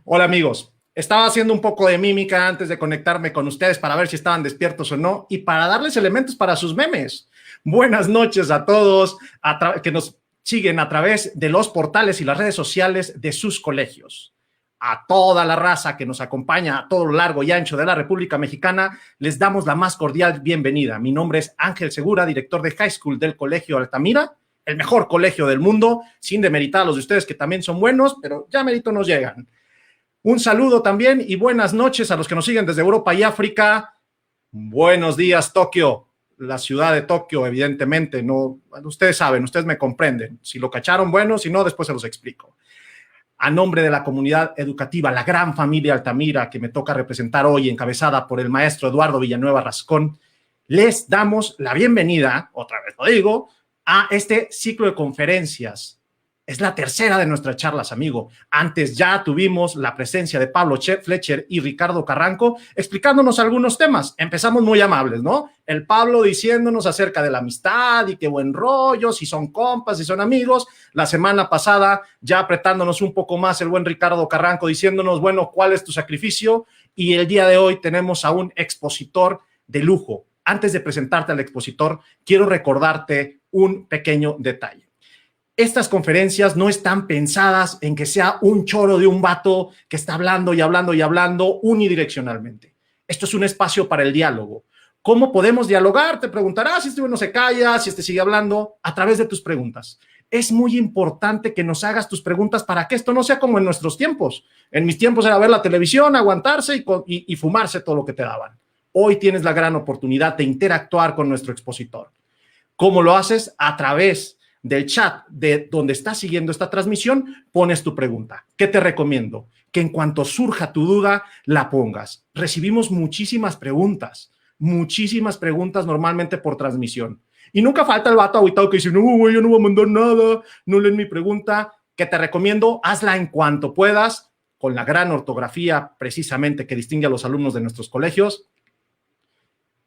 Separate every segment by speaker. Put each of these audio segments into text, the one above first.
Speaker 1: Hola amigos, estaba haciendo un poco de mímica antes de conectarme con ustedes para ver si estaban despiertos o no y para darles elementos para sus memes. Buenas noches a todos que nos siguen a través de los portales y las redes sociales de sus colegios. A toda la raza que nos acompaña a todo lo largo y ancho de la República Mexicana, les damos la más cordial bienvenida. Mi nombre es Ángel Segura, director de High School del Colegio Altamira, el mejor colegio del mundo, sin demeritar a los de ustedes que también son buenos, pero ya mérito nos llegan. Un saludo también y buenas noches a los que nos siguen desde Europa y África. Buenos días, Tokio, la ciudad de Tokio, evidentemente. No, ustedes saben, ustedes me comprenden. Si lo cacharon, bueno, si no, después se los explico. A nombre de la comunidad educativa, la gran familia Altamira, que me toca representar hoy, encabezada por el maestro Eduardo Villanueva Rascón, les damos la bienvenida, otra vez lo digo, a este ciclo de conferencias. Es la tercera de nuestras charlas, amigo. Antes ya tuvimos la presencia de Pablo Fletcher y Ricardo Carranco explicándonos algunos temas. Empezamos muy amables, ¿no? El Pablo diciéndonos acerca de la amistad y qué buen rollo, si son compas, si son amigos. La semana pasada ya apretándonos un poco más el buen Ricardo Carranco diciéndonos, bueno, ¿cuál es tu sacrificio? Y el día de hoy tenemos a un expositor de lujo. Antes de presentarte al expositor, quiero recordarte un pequeño detalle. Estas conferencias no están pensadas en que sea un choro de un vato que está hablando y hablando y hablando unidireccionalmente. Esto es un espacio para el diálogo. ¿Cómo podemos dialogar? Te preguntarás si este no se calla, si este sigue hablando, a través de tus preguntas. Es muy importante que nos hagas tus preguntas para que esto no sea como en nuestros tiempos. En mis tiempos era ver la televisión, aguantarse y fumarse todo lo que te daban. Hoy tienes la gran oportunidad de interactuar con nuestro expositor. ¿Cómo lo haces? A través del chat de donde estás siguiendo esta transmisión, pones tu pregunta. ¿Qué te recomiendo? Que en cuanto surja tu duda, la pongas. Recibimos muchísimas preguntas normalmente por transmisión. Y nunca falta el vato aguitado que dice, no, güey, yo no voy a mandar nada, no leen mi pregunta. ¿Qué te recomiendo? Hazla en cuanto puedas, con la gran ortografía precisamente que distingue a los alumnos de nuestros colegios,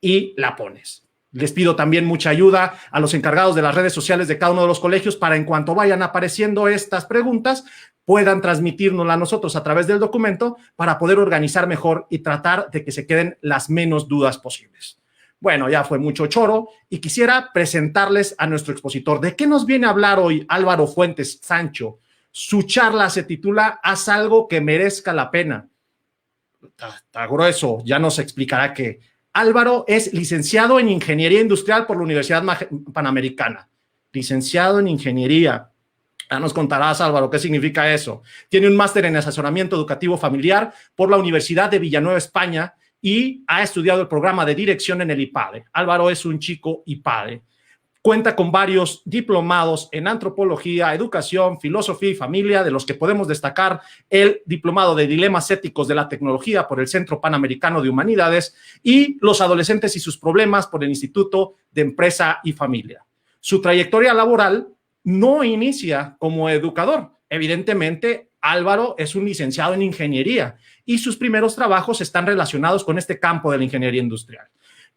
Speaker 1: y la pones. Les pido también mucha ayuda a los encargados de las redes sociales de cada uno de los colegios para en cuanto vayan apareciendo estas preguntas, puedan transmitírnoslas a nosotros a través del documento para poder organizar mejor y tratar de que se queden las menos dudas posibles. Bueno, ya fue mucho choro y quisiera presentarles a nuestro expositor. ¿De qué nos viene a hablar hoy Álvaro Fuentes Sancho? Su charla se titula Haz algo que merezca la pena. Está grueso, ya nos explicará qué. Álvaro es licenciado en Ingeniería Industrial por la Universidad Panamericana. Licenciado en Ingeniería. Ya nos contarás, Álvaro, qué significa eso. Tiene un máster en asesoramiento educativo familiar por la Universidad de Villanueva, España, y ha estudiado el programa de dirección en el IPADE. Álvaro es un chico IPADE. Cuenta con varios diplomados en antropología, educación, filosofía y familia, de los que podemos destacar el diplomado de dilemas éticos de la tecnología por el Centro Panamericano de Humanidades y los adolescentes y sus problemas por el Instituto de Empresa y Familia. Su trayectoria laboral no inicia como educador. Evidentemente, Álvaro es un licenciado en ingeniería y sus primeros trabajos están relacionados con este campo de la ingeniería industrial.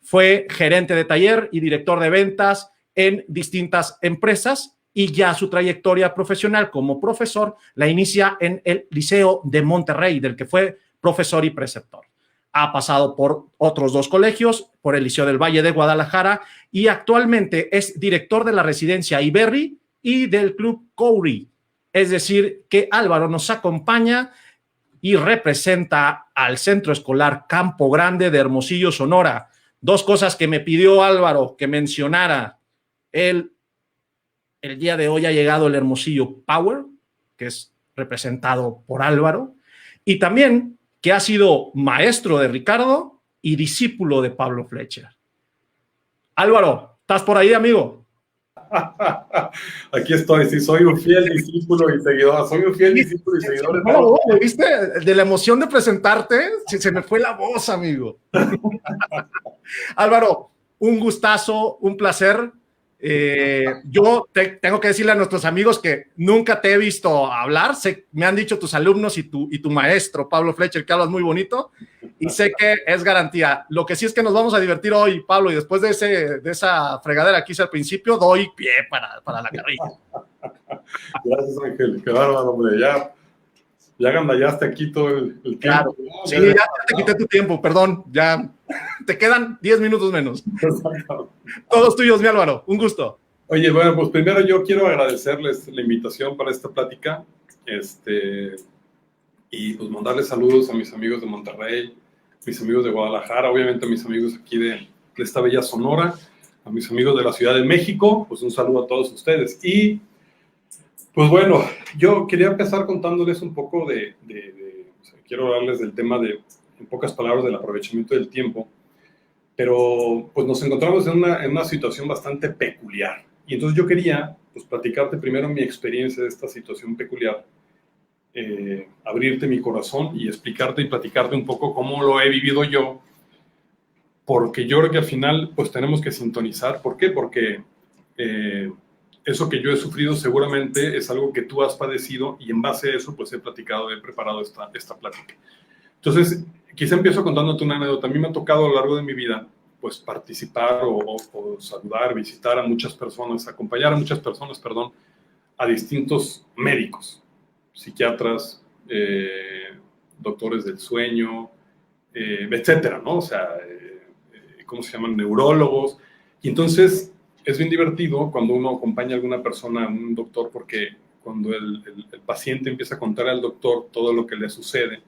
Speaker 1: Fue gerente de taller y director de ventas en distintas empresas y ya su trayectoria profesional como profesor la inicia en el Liceo de Monterrey, del que fue profesor y preceptor. Ha pasado por otros dos colegios, por el Liceo del Valle de Guadalajara y actualmente es director de la residencia Iberri y del Club Cowrie. Es decir, que Álvaro nos acompaña y representa al Centro Escolar Campo Grande de Hermosillo, Sonora. Dos cosas que me pidió Álvaro que mencionara. El día de hoy ha llegado el Hermosillo Power, que es representado por Álvaro, y también que ha sido maestro de Ricardo y discípulo de Pablo Fletcher. Álvaro, ¿estás por ahí, amigo?
Speaker 2: Aquí estoy, sí, soy un fiel discípulo y seguidor. Soy un fiel discípulo y seguidor.
Speaker 1: ¿Viste? De la emoción de presentarte, se me fue la voz, amigo. Álvaro, un gustazo, un placer. Yo tengo que decirle a nuestros amigos que nunca te he visto hablar. Me han dicho tus alumnos y tu maestro, Pablo Fletcher, que hablas muy bonito y sé que es garantía. Lo que sí es que nos vamos a divertir hoy, Pablo, y después de esa fregadera que hice al principio, doy pie para la carrilla.
Speaker 2: Gracias, Ángel. Qué bárbaro, hombre. Ya Ya gandallaste aquí todo el
Speaker 1: Claro.
Speaker 2: tiempo. ¿No?
Speaker 1: Sí, ya te quité tu tiempo, perdón. Ya te quedan 10 minutos menos. Todos tuyos, mi Álvaro. Un gusto.
Speaker 2: Oye, bueno, pues primero yo quiero agradecerles la invitación para esta plática. Y pues mandarles saludos a mis amigos de Monterrey, mis amigos de Guadalajara, obviamente a mis amigos aquí de esta bella Sonora, a mis amigos de la Ciudad de México, pues un saludo a todos ustedes. Y pues bueno, yo quería empezar contándoles un poco o sea, quiero hablarles del tema en pocas palabras, del aprovechamiento del tiempo, pero pues nos encontramos en una situación bastante peculiar. Y entonces yo quería pues platicarte primero mi experiencia de esta situación peculiar, abrirte mi corazón y explicarte y platicarte un poco cómo lo he vivido yo, porque yo creo que al final pues tenemos que sintonizar. ¿Por qué? Porque eso que yo he sufrido seguramente es algo que tú has padecido y en base a eso pues he preparado esta plática. Entonces, quizá empiezo contándote una anécdota. A mí me ha tocado a lo largo de mi vida pues participar o saludar, visitar a muchas personas, acompañar a muchas personas, perdón, a distintos médicos, psiquiatras, doctores del sueño, etcétera, ¿no? O sea, ¿cómo se llaman? Neurólogos. Y entonces es bien divertido cuando uno acompaña a alguna persona, a un doctor, porque cuando el paciente empieza a contar al doctor todo lo que le sucede,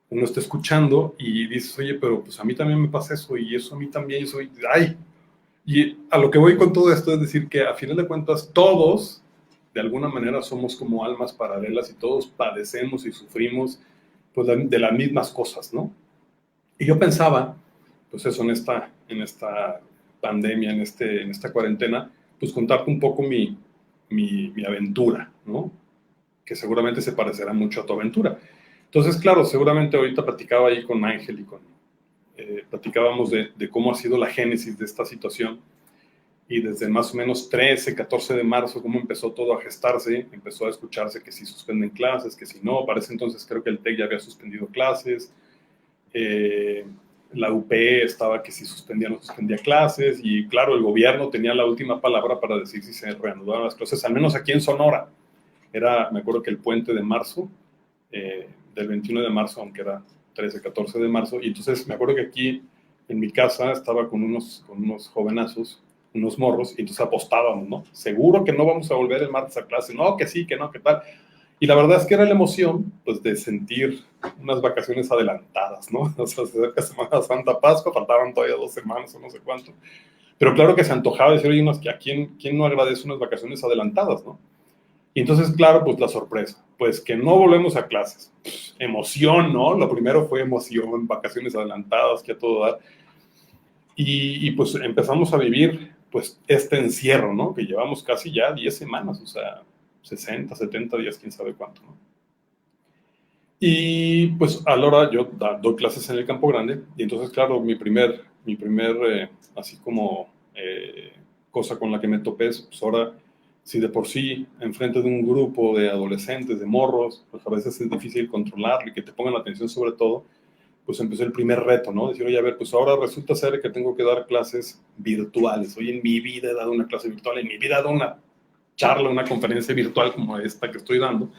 Speaker 2: uno está escuchando y dices, oye, pero pues a mí también me pasa eso y eso a mí también, eso, ay. Y a lo que voy con todo esto es decir que a final de cuentas todos de alguna manera somos como almas paralelas y todos padecemos y sufrimos pues, de las mismas cosas, ¿no? Y yo pensaba, pues eso, en esta pandemia, en esta cuarentena, pues contarte un poco mi aventura, ¿no? Que seguramente se parecerá mucho a tu aventura. Entonces, claro, seguramente ahorita platicaba ahí con Ángel y platicábamos de cómo ha sido la génesis de esta situación. Y desde más o menos 13, 14 de marzo, cómo empezó todo a gestarse, empezó a escucharse que si suspenden clases, que si no, para ese entonces creo que el TEC ya había suspendido clases, la UP estaba que si suspendía o no suspendía clases, y claro, el gobierno tenía la última palabra para decir si se reanudaban las clases, al menos aquí en Sonora. Me acuerdo que el puente de marzo, del 21 de marzo, aunque era 13, 14 de marzo, y entonces me acuerdo que aquí en mi casa estaba con unos jovenazos, unos morros, y entonces apostábamos, ¿no? Seguro que no vamos a volver el martes a clase, no, que sí, que no, que tal. Y la verdad es que era la emoción, pues, de sentir unas vacaciones adelantadas, ¿no? O sea, se acerca Semana Santa, Pascua, faltaban todavía 2 semanas o no sé cuánto. Pero claro que se antojaba decir, oye, ¿a quién no agradece unas vacaciones adelantadas, no? Y entonces, claro, pues la sorpresa, pues que no volvemos a clases. Emoción, ¿no? Lo primero fue emoción, vacaciones adelantadas, que a todo dar. Y pues empezamos a vivir pues este encierro, ¿no? Que llevamos casi ya 10 semanas, o sea, 60, 70 días, quién sabe cuánto, ¿no? Y pues a la hora yo doy clases en el Campo Grande, y entonces, claro, mi primer así como cosa con la que me topé es, pues ahora, si de por sí, enfrente de un grupo de adolescentes, de morros, pues a veces es difícil controlarlo y que te pongan la atención sobre todo, pues empezó el primer reto, ¿no? Decir, oye, a ver, pues ahora resulta ser que tengo que dar clases virtuales. Hoy en mi vida he dado una clase virtual, en mi vida he dado una charla, una conferencia virtual como esta que estoy dando.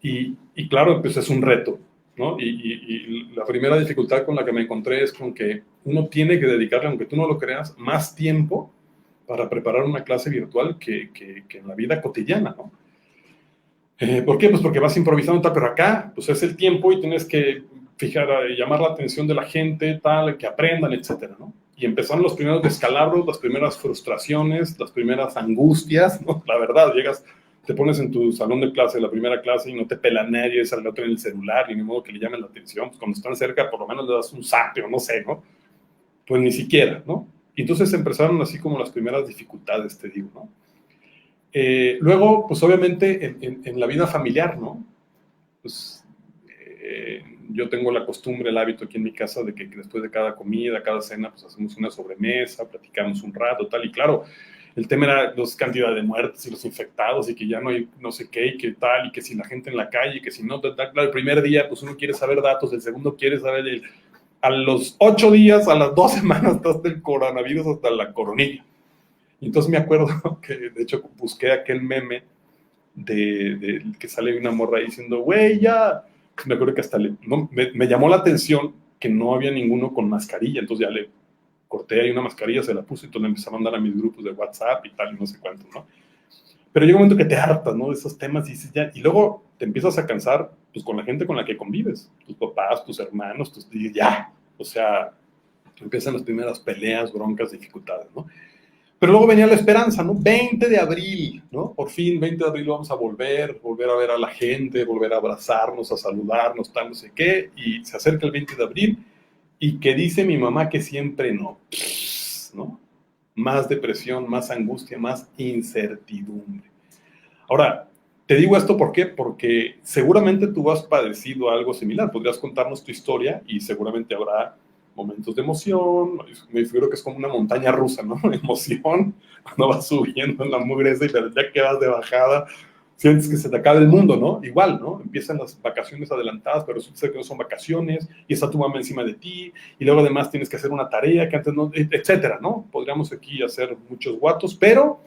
Speaker 2: Y claro, pues es un reto, ¿no? Y la primera dificultad con la que me encontré es con que uno tiene que dedicarle, aunque tú no lo creas, más tiempo para preparar una clase virtual que en la vida cotidiana, ¿no? ¿Por qué? Pues porque vas improvisando, tal, pero acá, pues es el tiempo y tienes que llamar la atención de la gente, tal, que aprendan, etcétera, ¿no? Y empezaron los primeros descalabros, las primeras frustraciones, las primeras angustias, ¿no? La verdad, te pones en tu salón de clase, la primera clase, y no te pela nadie, sale otro en el celular, y ni modo que le llamen la atención, pues cuando están cerca, por lo menos le das un zape o no sé, ¿no? Pues ni siquiera, ¿no? Y entonces empezaron así como las primeras dificultades, te digo, ¿no? Luego, pues obviamente en la vida familiar, ¿no? Pues yo tengo la costumbre, el hábito aquí en mi casa de que después de cada comida, cada cena, pues hacemos una sobremesa, platicamos un rato, tal, y claro, el tema era la cantidad de muertes y los infectados y que ya no hay no sé qué y que tal, y que si la gente en la calle, que si no, tal, claro, el primer día pues uno quiere saber datos, el segundo quiere saber, a los 8 días, a las 2 semanas estás del coronavirus hasta la coronilla. Y entonces me acuerdo que de hecho busqué aquel meme que sale una morra ahí diciendo, güey, ya. Me acuerdo que hasta me llamó la atención que no había ninguno con mascarilla, entonces ya le corté ahí una mascarilla, se la puse, entonces le empecé a mandar a mis grupos de WhatsApp y tal, y no sé cuánto, ¿no? Pero llega un momento que te hartas, ¿no? De esos temas y dices ya, y luego te empiezas a cansar, pues, con la gente con la que convives, tus papás, tus hermanos, y ya, o sea, empiezan las primeras peleas, broncas, dificultades, ¿no? Pero luego venía la esperanza, ¿no? 20 de abril, ¿no? Por fin, 20 de abril vamos a volver a ver a la gente, volver a abrazarnos, a saludarnos, tal, no sé qué, y se acerca el 20 de abril, y que dice mi mamá que siempre no, ¿no? Más depresión, más angustia, más incertidumbre. Ahora, te digo esto ¿por qué? Porque seguramente tú has padecido algo similar. Podrías contarnos tu historia y seguramente habrá momentos de emoción. Me figuro que es como una montaña rusa, ¿no? Emoción, cuando vas subiendo en la mugre esa y ya que vas de bajada, sientes que se te acaba el mundo, ¿no? Igual, ¿no? Empiezan las vacaciones adelantadas, pero resulta que no son vacaciones y está tu mamá encima de ti y luego además tienes que hacer una tarea que antes no, etcétera, ¿no? Podríamos aquí hacer muchos guatos, pero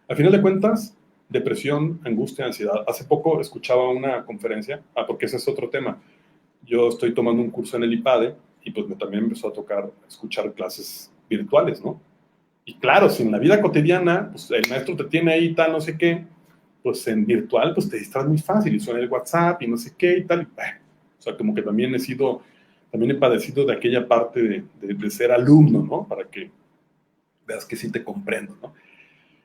Speaker 2: al final de cuentas, depresión, angustia, ansiedad. Hace poco escuchaba una conferencia, porque ese es otro tema. Yo estoy tomando un curso en el IPADE y pues también empezó a tocar escuchar clases virtuales, ¿no? Y claro, si en la vida cotidiana, pues el maestro te tiene ahí tal, no sé qué, pues en virtual, pues te distraes muy fácil y suena el WhatsApp y no sé qué y tal. Y, o sea, como que también he padecido de aquella parte de ser alumno, ¿no? Para que veas que sí te comprendo, ¿no?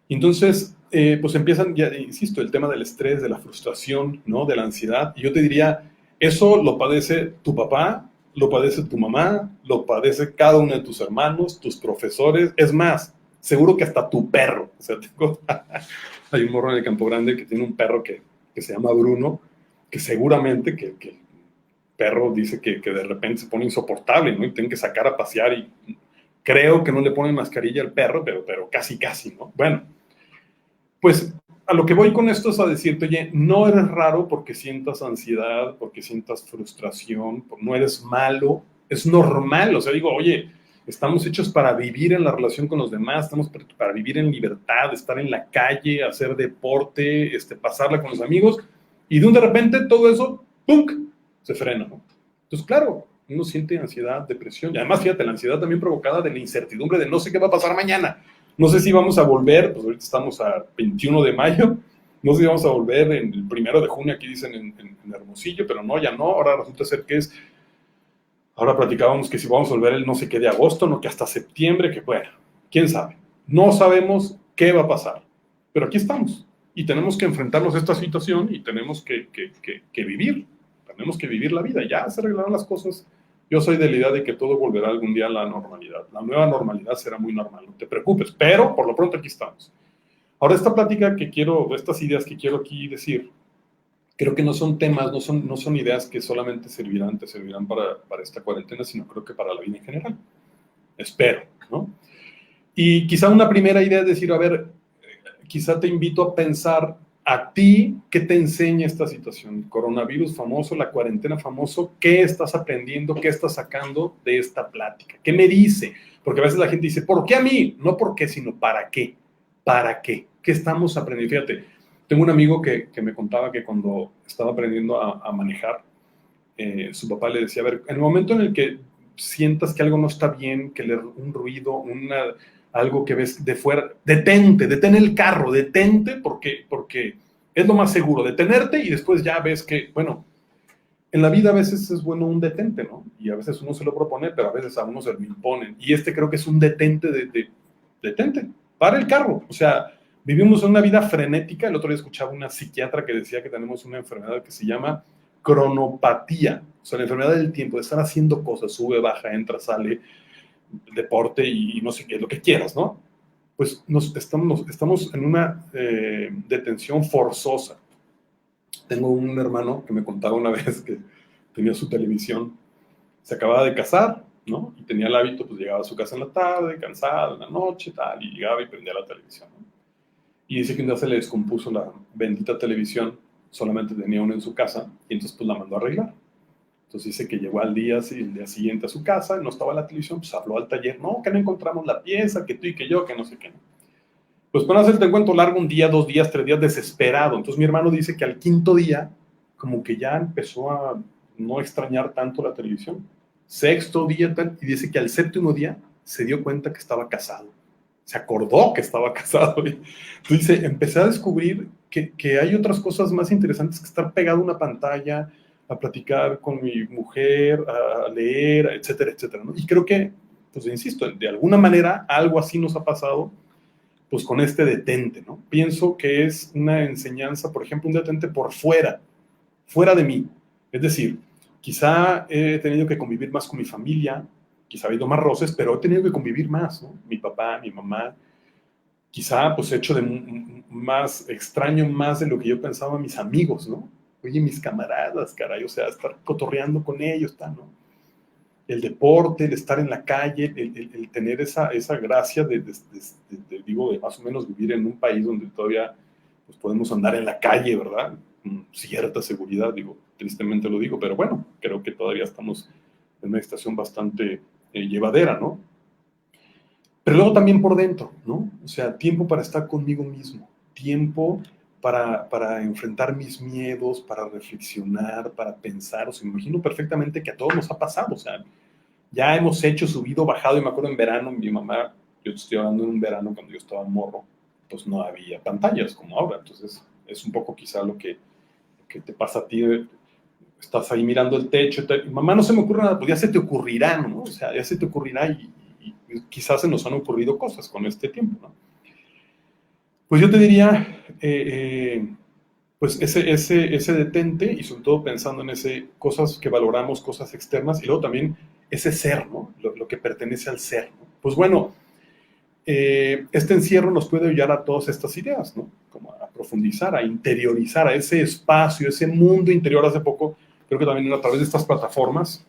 Speaker 2: Entonces, pues empiezan, ya insisto, el tema del estrés, de la frustración, ¿no? De la ansiedad. Y yo te diría, eso lo padece tu papá, lo padece tu mamá, lo padece cada uno de tus hermanos, tus profesores. Es más, seguro que hasta tu perro. O sea, hay un morro en el Campo Grande que tiene un perro que se llama Bruno, que seguramente que el perro dice que de repente se pone insoportable, ¿no? Y tienen que sacar a pasear y creo que no le ponen mascarilla al perro, pero casi, ¿no? Bueno, pues a lo que voy con esto es a decirte, oye, no eres raro porque sientas ansiedad, porque sientas frustración, no eres malo, es normal. O sea, digo, oye, estamos hechos para vivir en la relación con los demás, estamos para vivir en libertad, estar en la calle, hacer deporte, pasarla con los amigos, y de repente todo eso, ¡pum!, se frena, ¿no? Entonces, claro, uno siente ansiedad, depresión, y además, fíjate, la ansiedad también provocada de la incertidumbre de no sé qué va a pasar mañana. No sé si vamos a volver, pues ahorita estamos a 21 de mayo, no sé si vamos a volver en el 1 de junio, aquí dicen en Hermosillo, pero no, ya no, ahora resulta ser que ahora platicábamos que si vamos a volver el no sé qué de agosto, no que hasta septiembre, que bueno, quién sabe. No sabemos qué va a pasar, pero aquí estamos y tenemos que enfrentarnos a esta situación y tenemos que vivir, tenemos que vivir la vida, ya se arreglarán las cosas. Yo soy de la idea de que todo volverá algún día a la normalidad. La nueva normalidad será muy normal, no te preocupes, pero por lo pronto aquí estamos. Ahora, esta plática estas ideas que quiero aquí decir, creo que no son temas, no son ideas que solamente te servirán para esta cuarentena, sino creo que para la vida en general. Espero, ¿no? Y quizá una primera idea es decir, a ver, quizá te invito a pensar a ti, ¿qué te enseña esta situación? El coronavirus famoso, la cuarentena famoso, ¿qué estás aprendiendo? ¿Qué estás sacando de esta plática? ¿Qué me dice? Porque a veces la gente dice, ¿por qué a mí? No por qué, sino ¿para qué? ¿Para qué? ¿Qué estamos aprendiendo? Fíjate, tengo un amigo que me contaba que cuando estaba aprendiendo a manejar, su papá le decía, a ver, en el momento en el que sientas que algo no está bien, que un ruido, algo que ves de fuera, detén el carro, detente porque es lo más seguro, detenerte y después ya ves que, bueno, en la vida a veces es bueno un detente, ¿no? Y a veces uno se lo propone, pero a veces a uno se lo imponen. Y creo que es un detente detente, para el carro. O sea, vivimos una vida frenética. El otro día escuchaba una psiquiatra que decía que tenemos una enfermedad que se llama cronopatía, o sea, la enfermedad del tiempo, de estar haciendo cosas, sube, baja, entra, sale, deporte y no sé qué, lo que quieras, ¿no? Pues estamos en una detención forzosa. Tengo un hermano que me contaba una vez que tenía su televisión, se acababa de casar, ¿no? Y tenía el hábito, pues llegaba a su casa en la tarde, cansado, en la noche, tal, y llegaba y prendía la televisión, ¿no? Y dice que un día se le descompuso la bendita televisión, solamente tenía una en su casa, y entonces pues la mandó a arreglar. Entonces dice que llegó el día siguiente a su casa, no estaba la televisión, pues habló al taller, no, que no encontramos la pieza, que tú y que yo, que no sé qué. Pues para hacerte el cuento largo, un día, 2 días, 3 días, desesperado. Entonces mi hermano dice que al quinto día, como que ya empezó a no extrañar tanto la televisión. Sexto día, tal, y dice que al séptimo día se dio cuenta que estaba casado. Se acordó que estaba casado. Entonces dice, empecé a descubrir que hay otras cosas más interesantes que estar pegado a una pantalla, a platicar con mi mujer, a leer, etcétera, etcétera, ¿no? Y creo que, pues insisto, de alguna manera algo así nos ha pasado pues con este detente, ¿no? Pienso que es una enseñanza, por ejemplo, un detente por fuera de mí. Es decir, quizá he tenido que convivir más con mi familia, quizá ha habido más roces, pero he tenido que convivir más, ¿no? Mi papá, mi mamá, quizá pues he hecho de más, extraño más de lo que yo pensaba a mis amigos, ¿no? Oye, mis camaradas, caray, o sea, estar cotorreando con ellos, tal, ¿no? El deporte, el estar en la calle, el tener esa gracia digo, de más o menos vivir en un país donde todavía pues, podemos andar en la calle, ¿verdad? Con cierta seguridad, digo, tristemente lo digo, pero bueno, creo que todavía estamos en una estación bastante llevadera, ¿no? Pero luego también por dentro, ¿no? O sea, tiempo para estar conmigo mismo, tiempo para enfrentar mis miedos, para reflexionar, para pensar. O sea, me imagino perfectamente que a todos nos ha pasado. O sea, ya hemos hecho, subido, bajado. Y me acuerdo en verano, mi mamá, yo te estoy hablando en un verano cuando yo estaba morro, pues no había pantallas como ahora. Entonces, es un poco quizá lo que te pasa a ti. Estás ahí mirando el techo. Mamá, no se me ocurre nada. Pues ya se te ocurrirá, ¿no? O sea, ya se te ocurrirá y quizás se nos han ocurrido cosas con este tiempo, ¿no? Pues yo te diría, pues ese detente y sobre todo pensando en cosas que valoramos, cosas externas y luego también ese ser, ¿no? Lo que pertenece al ser, ¿no? Pues bueno, este encierro nos puede ayudar a todas estas ideas, ¿no? Como a profundizar, a interiorizar, a ese espacio, ese mundo interior. Hace poco, creo que también a través de estas plataformas,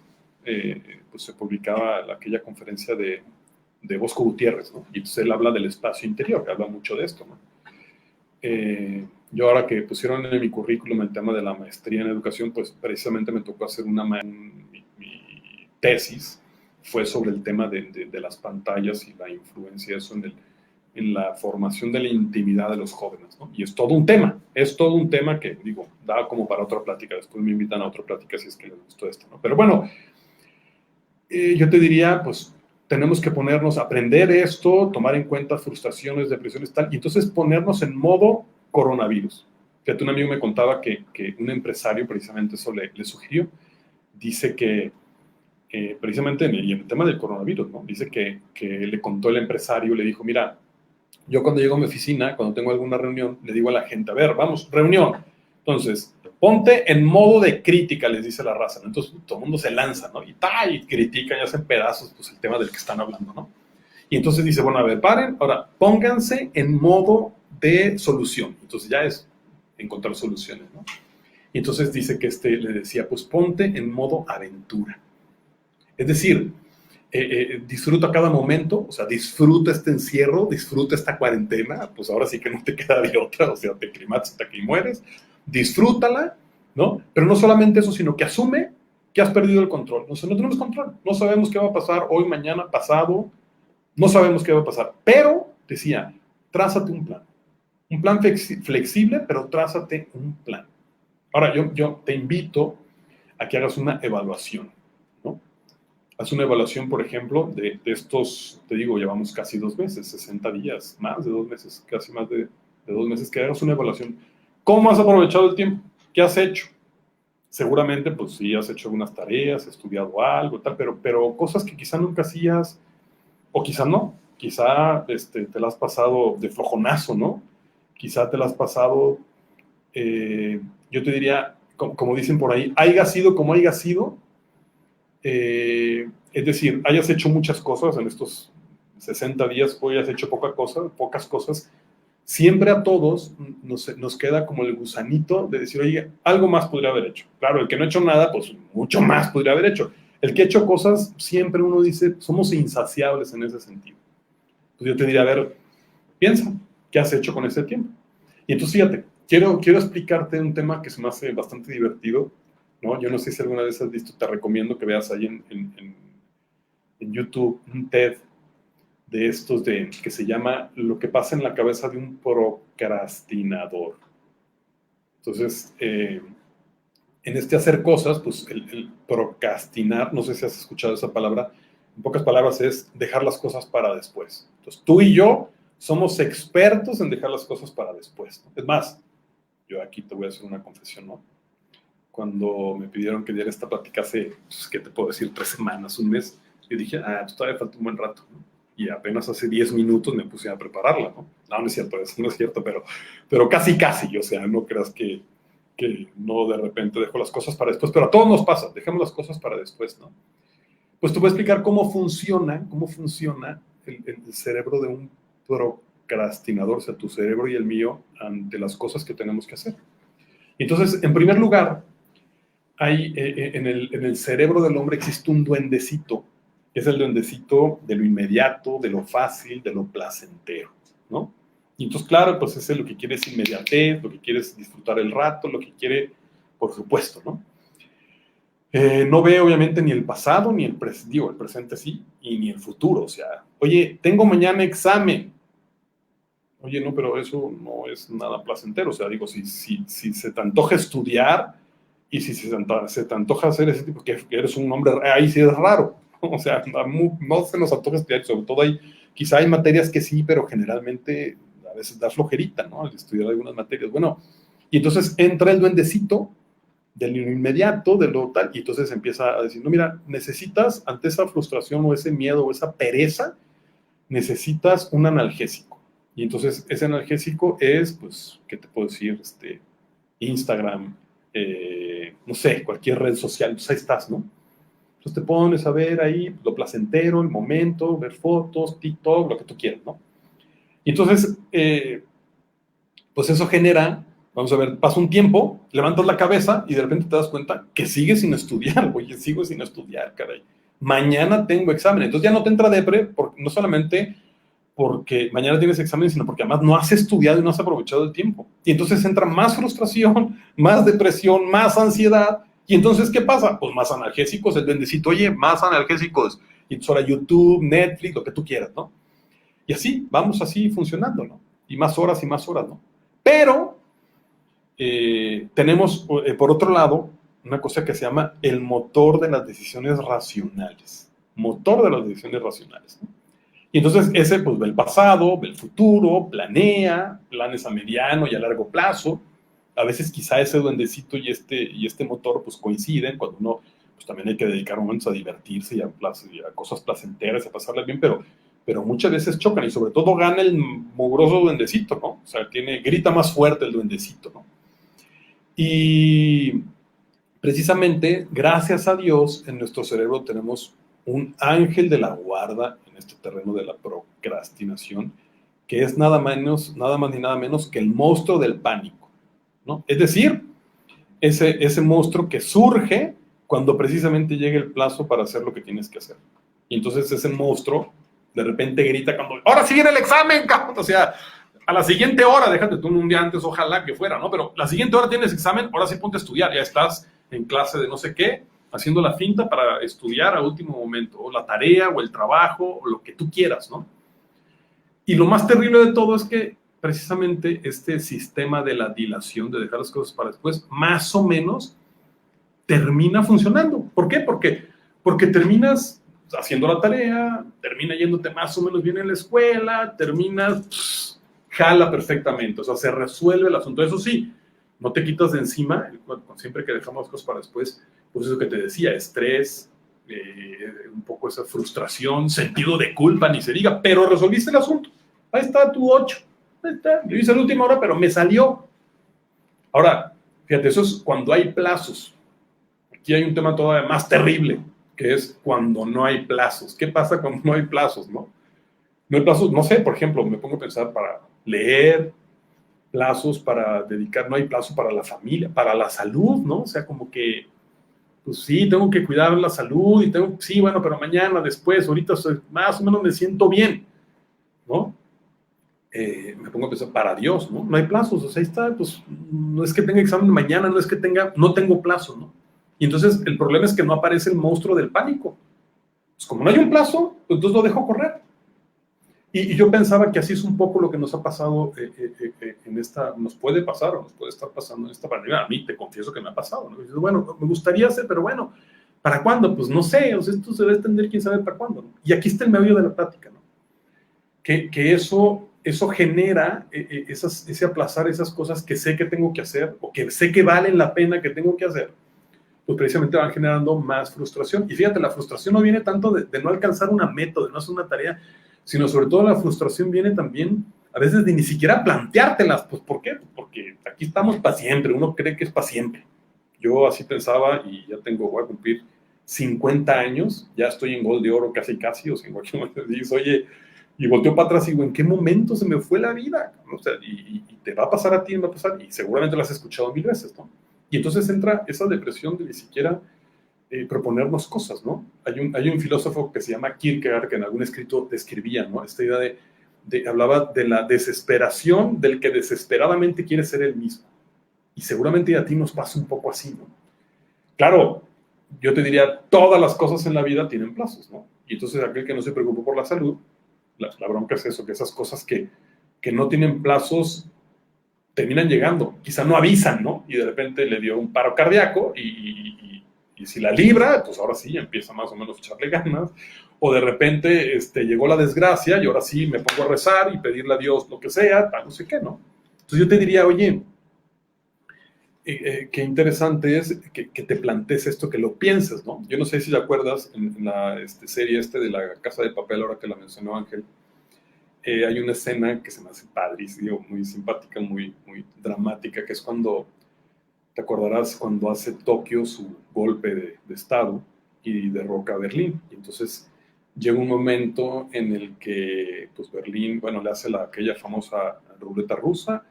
Speaker 2: pues se publicaba aquella conferencia de Bosco Gutiérrez, ¿no? Y entonces él habla del espacio interior, que habla mucho de esto, ¿no? Yo ahora que pusieron en mi currículum el tema de la maestría en educación, pues precisamente me tocó hacer mi tesis, fue sobre el tema de las pantallas y la influencia de eso en la formación de la intimidad de los jóvenes, ¿no? Y es todo un tema que, digo, da como para otra plática, después me invitan a otra plática si es que les gustó esto, ¿no? Pero bueno, yo te diría, pues, tenemos que ponernos a aprender esto, tomar en cuenta frustraciones, depresiones, tal, y entonces ponernos en modo coronavirus. Fíjate, un amigo me contaba que un empresario precisamente eso le sugirió. Dice que precisamente en el tema del coronavirus, ¿no? Dice que le contó el empresario, le dijo, mira, yo cuando llego a mi oficina, cuando tengo alguna reunión, le digo a la gente, a ver, vamos, reunión. Entonces, ponte en modo de crítica, les dice la raza, ¿no? Entonces todo el mundo se lanza, ¿no? Y critica y hacen pedazos pues, el tema del que están hablando, ¿no? Y entonces dice, bueno, a ver, paren, ahora pónganse en modo de solución. Entonces ya es encontrar soluciones, ¿no? Y entonces dice que le decía, pues ponte en modo aventura. Es decir, disfruta cada momento, o sea, disfruta este encierro, disfruta esta cuarentena, pues ahora sí que no te queda de otra, o sea, te aclimatas hasta que mueres, disfrútala, ¿no? Pero no solamente eso, sino que asume que has perdido el control. O sea, no tenemos control, no sabemos qué va a pasar hoy, mañana, pasado, no sabemos qué va a pasar, pero, decía, trázate un plan flexible, pero trázate un plan. Ahora, yo te invito a que hagas una evaluación, ¿no? Haz una evaluación, por ejemplo, de estos, te digo, llevamos casi 2 meses, 60 días, más de 2 meses, casi más de 2 meses, que hagas una evaluación. ¿Cómo has aprovechado el tiempo? ¿Qué has hecho? Seguramente, pues sí, has hecho algunas tareas, has estudiado algo, tal, pero cosas que quizá nunca hacías, o quizá no, quizá te la has pasado de flojonazo, ¿no? Quizá te la has pasado, yo te diría, como dicen por ahí, haya sido como haya sido, es decir, hayas hecho muchas cosas en estos 60 días, o hayas hecho pocas cosas, siempre a todos nos queda como el gusanito de decir, oye, algo más podría haber hecho. Claro, el que no ha hecho nada, pues mucho más podría haber hecho. El que ha hecho cosas, siempre uno dice, somos insaciables en ese sentido. Entonces yo te diría, a ver, piensa, ¿qué has hecho con ese tiempo? Y entonces fíjate, quiero explicarte un tema que se me hace bastante divertido, ¿no? Yo no sé si alguna vez has visto, te recomiendo que veas ahí en YouTube un TED estos que se llama lo que pasa en la cabeza de un procrastinador. Entonces, en este hacer cosas, pues el procrastinar, no sé si has escuchado esa palabra, en pocas palabras es dejar las cosas para después. Entonces, tú y yo somos expertos en dejar las cosas para después, ¿no? Es más, yo aquí te voy a hacer una confesión, ¿no? Cuando me pidieron que diera esta plática hace, pues, ¿qué te puedo decir? 3 semanas, un mes, yo dije, pues todavía falta un buen rato, ¿no? Y apenas hace 10 minutos me puse a prepararla, ¿no? No es cierto, eso no es cierto, pero casi, o sea, no creas que no de repente dejo las cosas para después, pero a todos nos pasa, dejamos las cosas para después, ¿no? Pues te voy a explicar cómo funciona el cerebro de un procrastinador, o sea, tu cerebro y el mío, ante las cosas que tenemos que hacer. Entonces, en primer lugar, hay, en el cerebro del hombre existe un duendecito, que es el duendecito de lo inmediato, de lo fácil, de lo placentero, ¿no? Y entonces, claro, pues ese lo que quiere es inmediatez, lo que quiere es disfrutar el rato, lo que quiere, por supuesto, ¿no? No ve obviamente ni el pasado, ni el presente sí, y ni el futuro. O sea, oye, tengo mañana examen. Oye, no, pero eso no es nada placentero. O sea, digo, si se te antoja estudiar y si se te antoja hacer ese tipo, que eres un hombre, ahí sí es raro. O sea, no se nos antoja estudiar, sobre todo quizá hay materias que sí, pero generalmente a veces da flojerita, ¿no? Al estudiar algunas materias. Bueno, y entonces entra el duendecito de lo inmediato, de lo tal, y entonces empieza a decir, no, mira, necesitas, ante esa frustración o ese miedo o esa pereza, necesitas un analgésico. Y entonces ese analgésico es, pues, ¿qué te puedo decir? Instagram, no sé, cualquier red social, pues ahí estás, ¿no? Entonces te pones a ver ahí lo placentero, el momento, ver fotos, TikTok, lo que tú quieras, ¿no? Y entonces, pues eso genera, vamos a ver, pasa un tiempo, levantas la cabeza y de repente te das cuenta que sigues sin estudiar. Oye, sigo sin estudiar, caray. Mañana tengo examen. Entonces ya no te entra depre, no solamente porque mañana tienes examen, sino porque además no has estudiado y no has aprovechado el tiempo. Y entonces entra más frustración, más depresión, más ansiedad. Y entonces, ¿qué pasa? Pues más analgésicos, el duendecito, oye, más analgésicos. Y entonces ahora YouTube, Netflix, lo que tú quieras, ¿no? Y así, vamos así funcionando, ¿no? Y más horas, ¿no? Pero tenemos, por otro lado, una cosa que se llama el motor de las decisiones racionales. Motor de las decisiones racionales, ¿no? Y entonces ese, pues, ve el pasado, ve el futuro, planea, planes a mediano y a largo plazo. A veces quizá ese duendecito y este motor, pues, coinciden cuando uno, pues, también hay que dedicar momentos a divertirse y a cosas placenteras, a pasarla bien, pero muchas veces chocan y sobre todo gana el mugroso duendecito, ¿no? O sea, grita más fuerte el duendecito, ¿no? Y precisamente, gracias a Dios, en nuestro cerebro tenemos un ángel de la guarda en este terreno de la procrastinación, que es nada más ni nada menos que el monstruo del pánico, ¿no? Es decir, ese monstruo que surge cuando precisamente llega el plazo para hacer lo que tienes que hacer. Y entonces ese monstruo de repente grita cuando, ¡ahora sí viene el examen, cabrón! O sea, a la siguiente hora, déjate tú un día antes, ojalá que fuera, ¿no? Pero la siguiente hora tienes examen, ahora sí ponte a estudiar, ya estás en clase de no sé qué, haciendo la finta para estudiar a último momento, o la tarea, o el trabajo, o lo que tú quieras, ¿no? Y lo más terrible de todo es que precisamente este sistema de la dilación, de dejar las cosas para después, más o menos termina funcionando. ¿Por qué? Porque terminas haciendo la tarea, termina yéndote más o menos bien en la escuela, terminas, jala perfectamente, o sea, se resuelve el asunto. Eso sí, no te quitas de encima, siempre que dejamos las cosas para después, pues eso que te decía, estrés, un poco esa frustración, sentido de culpa, ni se diga, pero resolviste el asunto. Ahí está tu 8, ahí está, yo hice la última hora, pero me salió. Ahora, fíjate, eso es cuando hay plazos. Aquí hay un tema todavía más terrible, que es cuando no hay plazos. ¿Qué pasa cuando no hay plazos, no? No hay plazos, no sé, por ejemplo, me pongo a pensar para leer, plazos para dedicar, no hay plazo para la familia, para la salud, ¿no? O sea, como que, pues sí, tengo que cuidar la salud y sí, bueno, pero mañana, después, ahorita más o menos me siento bien, ¿no? Me pongo a pensar, para Dios, ¿no? No hay plazos, o sea, ahí está, pues no es que tenga examen mañana, no tengo plazo, ¿no? Y entonces el problema es que no aparece el monstruo del pánico. Pues como no hay un plazo, pues entonces lo dejo correr. Y yo pensaba que así es un poco lo que nos ha pasado nos puede pasar o nos puede estar pasando en esta pandemia. A mí te confieso que me ha pasado, ¿no? Y dices, bueno, me gustaría hacer, pero bueno, ¿para cuándo? Pues no sé, o sea, esto se va a extender quién sabe para cuándo, ¿no? Y aquí está el meollo de la plática, ¿no? Que eso genera ese aplazar esas cosas que sé que tengo que hacer o que sé que valen la pena que tengo que hacer, pues precisamente van generando más frustración. Y fíjate, la frustración no viene tanto de no alcanzar una meta, de no hacer una tarea, sino sobre todo la frustración viene también a veces de ni siquiera planteártelas. Pues ¿por qué? Porque aquí estamos para siempre, uno cree que es para siempre. Yo así pensaba y ya voy a cumplir 50 años, ya estoy en gol de oro casi, o sea, en cualquier momento dices, oye, y volteo para atrás y digo, ¿en qué momento se me fue la vida? ¿No? O sea, y te va a pasar a ti, me va a pasar, y seguramente lo has escuchado 1000 veces, ¿no? Y entonces entra esa depresión de ni siquiera proponernos cosas, ¿no? Hay un filósofo que se llama Kierkegaard que en algún escrito describía, ¿no? Esta idea hablaba de la desesperación del que desesperadamente quiere ser el mismo. Y seguramente a ti nos pasa un poco así, ¿no? Claro, yo te diría, todas las cosas en la vida tienen plazos, ¿no? Y entonces aquel que no se preocupa por la salud, la bronca es eso, que esas cosas que no tienen plazos terminan llegando, quizá no avisan, ¿no? Y de repente le dio un paro cardíaco y si la libra, pues ahora sí empieza más o menos a echarle ganas, o de repente llegó la desgracia y ahora sí me pongo a rezar y pedirle a Dios lo que sea, tal, no sé qué, ¿no? Entonces yo te diría, oye, qué interesante es que te plantees esto, que lo pienses, ¿no? Yo no sé si te acuerdas en la serie de la Casa de Papel, ahora que la mencionó Ángel, hay una escena que se me hace padrísima, muy simpática, muy, muy dramática, que es cuando, te acordarás, cuando hace Tokio su golpe de Estado y derroca a Berlín. Y entonces llega un momento en el que pues Berlín, bueno, le hace aquella famosa ruleta rusa,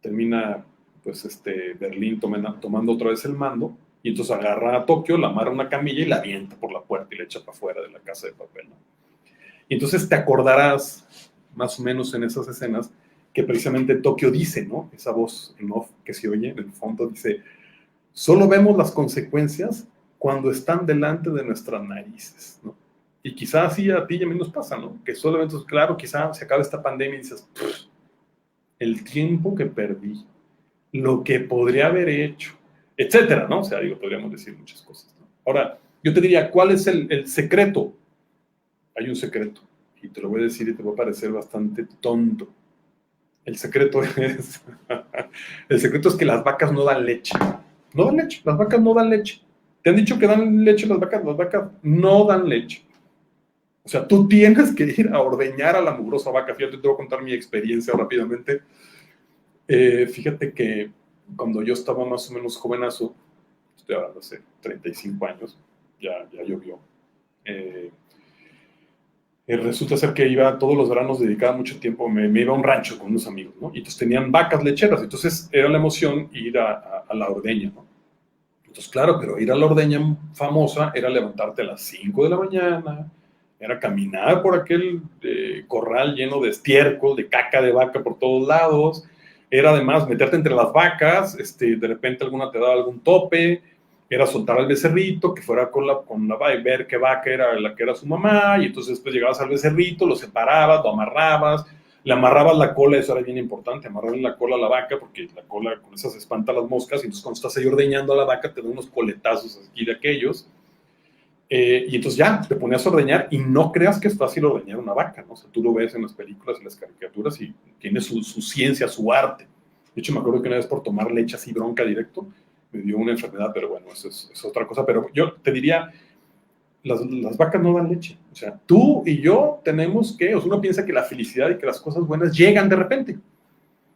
Speaker 2: termina pues Berlín tomando otra vez el mando, y entonces agarra a Tokio, la amarra a una camilla y la avienta por la puerta y la echa para afuera de la Casa de Papel, ¿no? Y entonces te acordarás, más o menos en esas escenas, que precisamente Tokio dice, ¿no? Esa voz en off que se oye en el fondo dice, solo vemos las consecuencias cuando están delante de nuestras narices, ¿no? Y quizás así a ti y a mí nos pasa, ¿no? Que solamente, claro, quizás se acaba esta pandemia y dices, el tiempo que perdí, lo que podría haber hecho, etcétera, ¿no? O sea, digo, podríamos decir muchas cosas, ¿no? Ahora, yo te diría, ¿cuál es el secreto? Hay un secreto, y te lo voy a decir y te va a parecer bastante tonto. El secreto es, el secreto es que las vacas no dan leche. No dan leche, las vacas no dan leche. ¿Te han dicho que dan leche las vacas? Las vacas no dan leche. O sea, tú tienes que ir a ordeñar a la mugrosa vaca. Fíjate, te voy a contar mi experiencia rápidamente. Fíjate que cuando yo estaba más o menos jovenazo, estoy hablando hace 35 años, ya llovió, resulta ser que iba todos los veranos, dedicaba mucho tiempo, me iba a un rancho con unos amigos, ¿no? Y entonces tenían vacas lecheras, entonces era la emoción ir a la ordeña, ¿no? Entonces, claro, pero ir a la ordeña famosa era levantarte a las 5 de la mañana, era caminar por aquel corral lleno de estiércol, de caca de vaca por todos lados, era además meterte entre las vacas, de repente alguna te daba algún tope, era soltar al becerrito, que fuera con la y ver qué vaca era la que era su mamá, y entonces después llegabas al becerrito, lo separabas, lo amarrabas, le amarrabas la cola, eso era bien importante, amarrarle la cola a la vaca, porque la cola con esa se espanta las moscas, y entonces cuando estás ahí ordeñando a la vaca te da unos coletazos aquí de aquellos, y entonces ya, te ponías a ordeñar, y no creas que es fácil ordeñar una vaca, ¿no? O sea, tú lo ves en las películas y las caricaturas, y tiene su ciencia, su arte. De hecho, me acuerdo que una vez por tomar leche así bronca directo, me dio una enfermedad, pero bueno, eso es otra cosa. Pero yo te diría, las vacas no dan leche. O sea, tú y yo tenemos que, o sea, uno piensa que la felicidad y que las cosas buenas llegan de repente.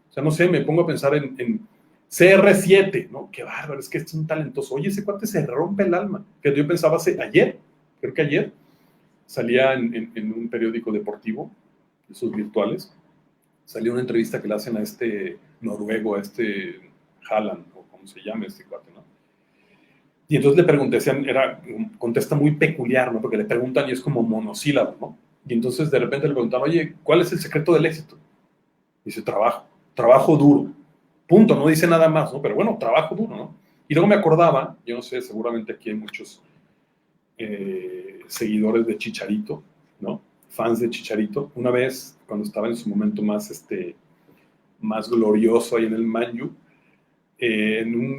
Speaker 2: O sea, no sé, me pongo a pensar en CR7, ¿no? Qué bárbaro, es que es un talentoso. Oye, ese cuate se rompe el alma. Que yo pensaba ayer, creo que ayer, salía en un periódico deportivo, esos virtuales, salió una entrevista que le hacen a noruego, a Haaland, o como se llama cuate, ¿no? Y entonces le pregunté, contesta muy peculiar, ¿no? Porque le preguntan y es como monosílabo, ¿no? Y entonces de repente le preguntan, oye, ¿cuál es el secreto del éxito? Dice, trabajo duro. Punto, no dice nada más, ¿no? Pero bueno, trabajo duro, ¿no? Y luego me acordaba, yo no sé, seguramente aquí hay muchos seguidores de Chicharito, ¿no? fans de Chicharito. Una vez, cuando estaba en su momento más glorioso ahí en el Man U,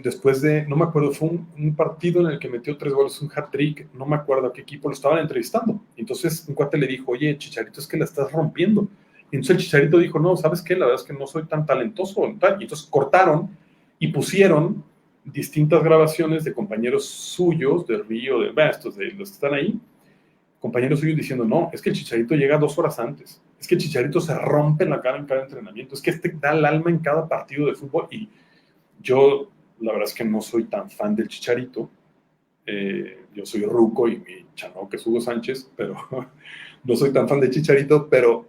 Speaker 2: después de, no me acuerdo, fue un partido en el que metió 3 goles, un hat-trick, no me acuerdo a qué equipo, lo estaban entrevistando. Entonces un cuate le dijo, oye, Chicharito, es que la estás rompiendo. Y entonces el Chicharito dijo, no, ¿sabes qué? La verdad es que no soy tan talentoso. Y entonces cortaron y pusieron distintas grabaciones de compañeros suyos, de Río, de estos, de los que están ahí, compañeros suyos diciendo, no, es que el Chicharito llega 2 horas antes, es que el Chicharito se rompe la cara en cada entrenamiento, es que da el alma en cada partido de fútbol. Y yo, la verdad es que no soy tan fan del Chicharito, yo soy ruco y mi chano que es Hugo Sánchez, pero no soy tan fan de Chicharito, pero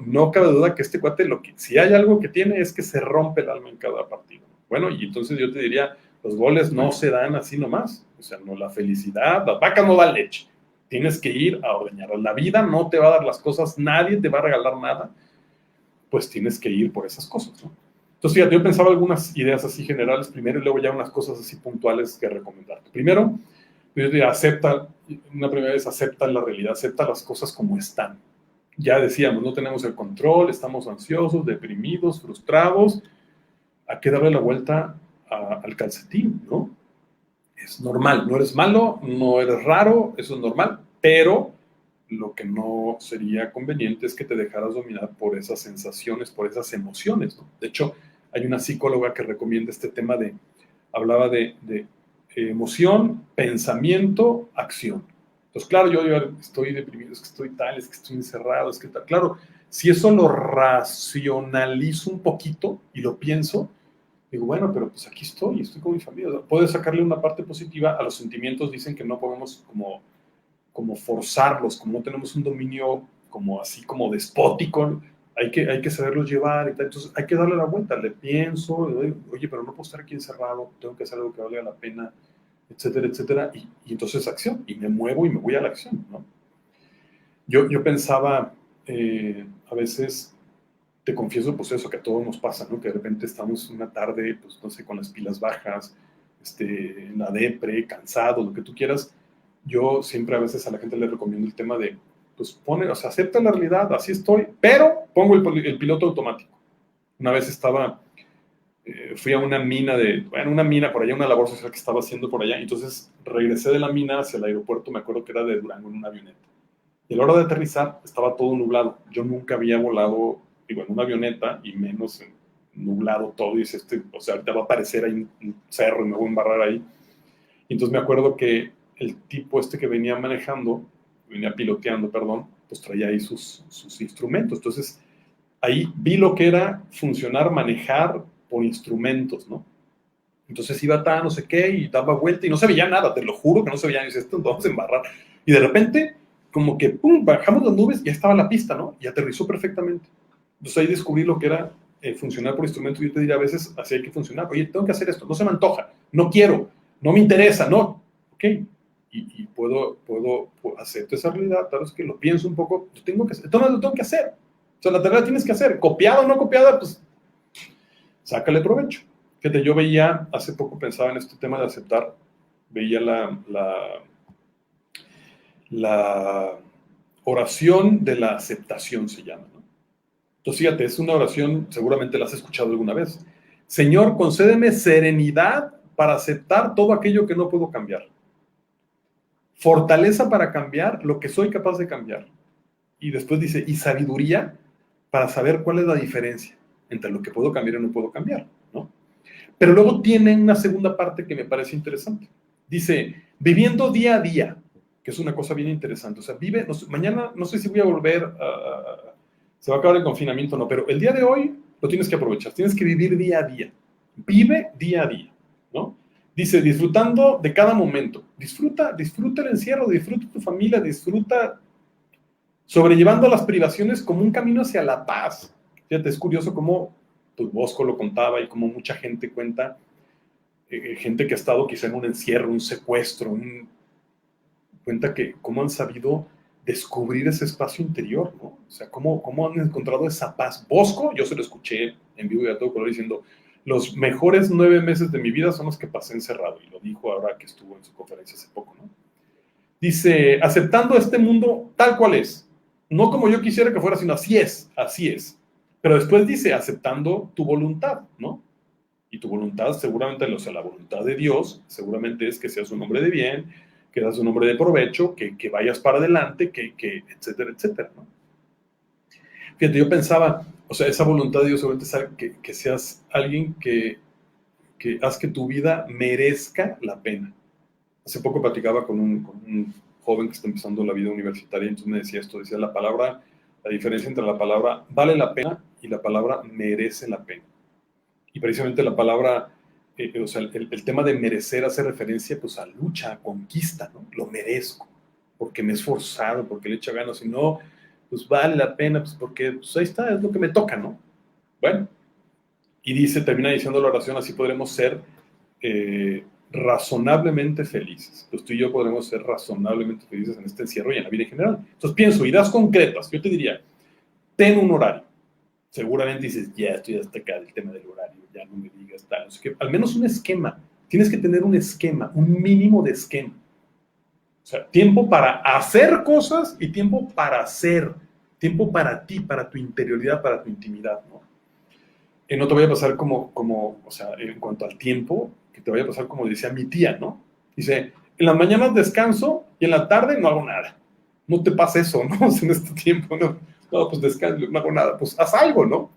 Speaker 2: no cabe duda que este cuate, si hay algo que tiene es que se rompe el alma en cada partido. Bueno, y entonces yo te diría, los goles no se dan así nomás, o sea, no, la felicidad, las vacas no dan leche, tienes que ir a ordeñarlas, la vida no te va a dar las cosas, nadie te va a regalar nada, pues tienes que ir por esas cosas, ¿no? Entonces, fíjate, yo pensaba algunas ideas así generales primero y luego ya unas cosas así puntuales que recomendarte. Primero, yo diría, una primera vez acepta la realidad, acepta las cosas como están. Ya decíamos, no tenemos el control, estamos ansiosos, deprimidos, frustrados. Hay que darle la vuelta al calcetín, ¿no? Es normal, no eres malo, no eres raro, eso es normal, pero lo que no sería conveniente es que te dejaras dominar por esas sensaciones, por esas emociones, ¿no? De hecho, hay una psicóloga que recomienda este tema hablaba de emoción, pensamiento, acción. Entonces, claro, yo estoy deprimido, es que estoy tal, es que estoy encerrado, es que tal. Claro, si eso lo racionalizo un poquito y lo pienso, digo, bueno, pero pues aquí estoy con mi familia. O sea, puedes sacarle una parte positiva a los sentimientos, dicen que no podemos como forzarlos, como no tenemos un dominio como así como despótico, hay que saberlos llevar y tal. Entonces hay que darle la vuelta, le pienso, oye, pero no puedo estar aquí encerrado, tengo que hacer algo que valga la pena, etcétera, etcétera, y entonces acción, y me muevo y me voy a la acción, ¿no? Yo pensaba, a veces, te confieso, pues eso, que a todos nos pasa, ¿no? Que de repente estamos una tarde, pues no sé, con las pilas bajas, en la depre, cansado, lo que tú quieras. Yo siempre a veces a la gente le recomiendo el tema de, pues o sea, acepta la realidad, así estoy, pero pongo el piloto automático. Una vez fui a una mina una mina por allá, una labor social que estaba haciendo por allá, entonces regresé de la mina hacia el aeropuerto, me acuerdo que era de Durango, en una avioneta. Y a la hora de aterrizar estaba todo nublado. Yo nunca había volado, en una avioneta y menos nublado todo. Y dices, o sea, ahorita va a aparecer ahí un cerro y me voy a embarrar ahí. Y entonces me acuerdo que el tipo que venía piloteando, perdón, pues traía ahí sus instrumentos. Entonces ahí vi lo que era manejar por instrumentos, ¿no? Entonces iba no sé qué, y daba vuelta y no se veía nada, te lo juro que no se veía. Y dices, esto nos vamos a embarrar. Y de repente, como que, pum, bajamos las nubes y ya estaba la pista, ¿no? Y aterrizó perfectamente. Entonces ahí descubrí lo que era funcionar por instrumentos. Yo te diría a veces, así hay que funcionar. Oye, tengo que hacer esto, no se me antoja, no quiero, no me interesa, no. Ok, y puedo aceptar esa realidad, tal vez que lo pienso un poco, lo tengo que hacer. O sea, la tarea tienes que hacer, copiada o no copiada, pues sácale provecho. Fíjate, yo veía, hace poco pensaba en este tema de aceptar, veía la oración de la aceptación, se llama, ¿no? Entonces, fíjate, es una oración, seguramente la has escuchado alguna vez. Señor, concédeme serenidad para aceptar todo aquello que no puedo cambiar. Fortaleza para cambiar lo que soy capaz de cambiar. Y después dice, y sabiduría para saber cuál es la diferencia entre lo que puedo cambiar y no puedo cambiar, ¿no? Pero luego tiene una segunda parte que me parece interesante. Dice, viviendo día a día, que es una cosa bien interesante. O sea, mañana no sé si voy a volver se va a acabar el confinamiento, no, pero el día de hoy lo tienes que aprovechar, tienes que vivir día a día. Vive día a día, ¿no? Dice, disfrutando de cada momento. Disfruta el encierro, disfruta tu familia, disfruta sobrellevando las privaciones como un camino hacia la paz. Fíjate, es curioso cómo pues, Bosco lo contaba y cómo mucha gente cuenta, gente que ha estado quizá en un encierro, un secuestro, cuenta que cómo han sabido descubrir ese espacio interior, ¿no? O sea, cómo han encontrado esa paz. Bosco, yo se lo escuché en vivo y a todo color diciendo, los mejores 9 meses de mi vida son los que pasé encerrado, y lo dijo ahora que estuvo en su conferencia hace poco, ¿no? Dice, aceptando este mundo tal cual es, No como yo quisiera que fuera, sino así es, así es. Pero después dice, aceptando tu voluntad, ¿no? Y tu voluntad seguramente, o sea, la voluntad de Dios seguramente es que seas un hombre de bien, que seas un hombre de provecho, que vayas para adelante, etcétera, etcétera, ¿no? Fíjate, yo pensaba, o sea, esa voluntad de Dios seguramente es que seas alguien que haz que tu vida merezca la pena. Hace poco platicaba con un joven que está empezando la vida universitaria, y entonces me decía esto, decía la diferencia entre la palabra vale la pena y la palabra merece la pena. Y precisamente la palabra, o sea, el tema de merecer hace referencia pues a lucha, a conquista, ¿no? Lo merezco, porque me he esforzado, porque le he hecho ganas, si no, pues vale la pena, pues porque pues ahí está, es lo que me toca, ¿no? Bueno, y dice, termina diciendo la oración, así podremos ser razonablemente felices. Pues tú y yo podremos ser razonablemente felices en este encierro y en la vida en general. Entonces pienso, ideas concretas, yo te diría, ten un horario. Seguramente dices, ya estoy hasta acá del tema del horario, ya no me digas tal, no sé qué. Al menos un esquema. Tienes que tener un esquema, un mínimo de esquema. O sea, tiempo para hacer cosas y tiempo para hacer. Tiempo para ti, para tu interioridad, para tu intimidad, ¿no? No te vaya a pasar o sea, en cuanto al tiempo, que te vaya a pasar como decía mi tía, ¿no? Dice, en las mañanas descanso y en la tarde no hago nada. No te pasa eso, ¿no? En este tiempo, ¿no? No, pues descanso, no hago nada. Pues haz algo, ¿no?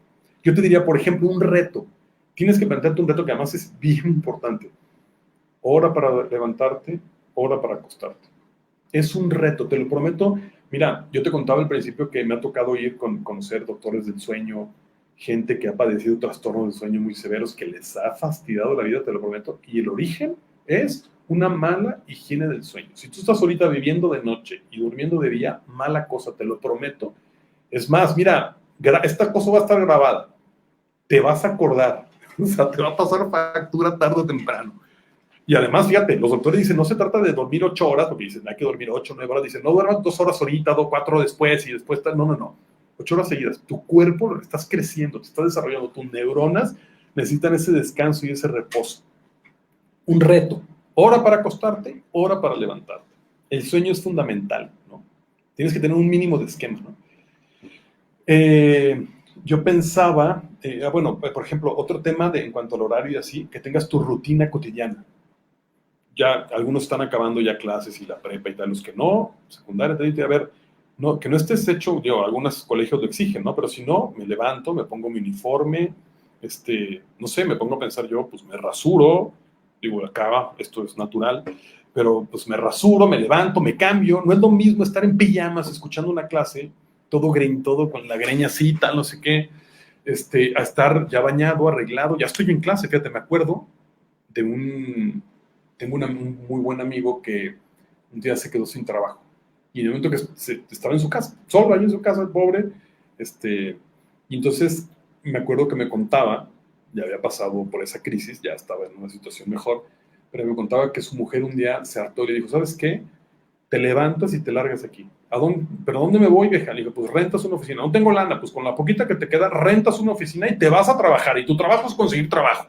Speaker 2: Yo te diría, por ejemplo, un reto. Tienes que plantearte un reto que además es bien importante. Hora para levantarte, hora para acostarte. Es un reto, te lo prometo. Mira, yo te contaba al principio que me ha tocado ir con conocer doctores del sueño, gente que ha padecido trastornos del sueño muy severos, que les ha fastidiado la vida, te lo prometo. Y el origen es una mala higiene del sueño. Si tú estás ahorita viviendo de noche y durmiendo de día, mala cosa, te lo prometo. Es más, mira, esta cosa va a estar grabada. Te vas a acordar. O sea, te va a pasar factura tarde o temprano. Y además, fíjate, los doctores dicen, no se trata de dormir 8 horas, porque dicen, hay que dormir 8, 9 horas. Dicen, no duermas 2 horas ahorita, 4 después, y después, no, no, no. 8 horas seguidas. Tu cuerpo, estás creciendo, te estás desarrollando. Tus neuronas necesitan ese descanso y ese reposo. Un reto. Hora para acostarte, hora para levantarte. El sueño es fundamental, ¿no? Tienes que tener un mínimo de esquema, ¿no? Yo pensaba, bueno, por ejemplo, otro tema en cuanto al horario y así, que tengas tu rutina cotidiana. Ya algunos están acabando ya clases y la prepa y tal, los que no, secundaria, te dice, a ver, no, que no estés hecho, digo, algunos colegios lo exigen, ¿no? Pero si no, me levanto, me pongo mi uniforme, no sé, me pongo a pensar yo, pues me rasuro, digo, acá, esto es natural, pero pues me rasuro, me levanto, me cambio, no es lo mismo estar en pijamas escuchando una clase, todo con la greña así, tal, no sé qué, a estar ya bañado, arreglado, ya estoy en clase, fíjate, me acuerdo de tengo un muy buen amigo que un día se quedó sin trabajo. Y en el momento que estaba en su casa, solo ahí en su casa, el pobre, y entonces me acuerdo que me contaba, ya había pasado por esa crisis, ya estaba en una situación mejor, pero me contaba que su mujer un día se hartó y le dijo, ¿sabes qué? Te levantas y te largas aquí. ¿Pero dónde me voy, vieja? Le dijo, pues rentas una oficina. No tengo lana, pues con la poquita que te queda, rentas una oficina y te vas a trabajar. Y tu trabajo es conseguir trabajo.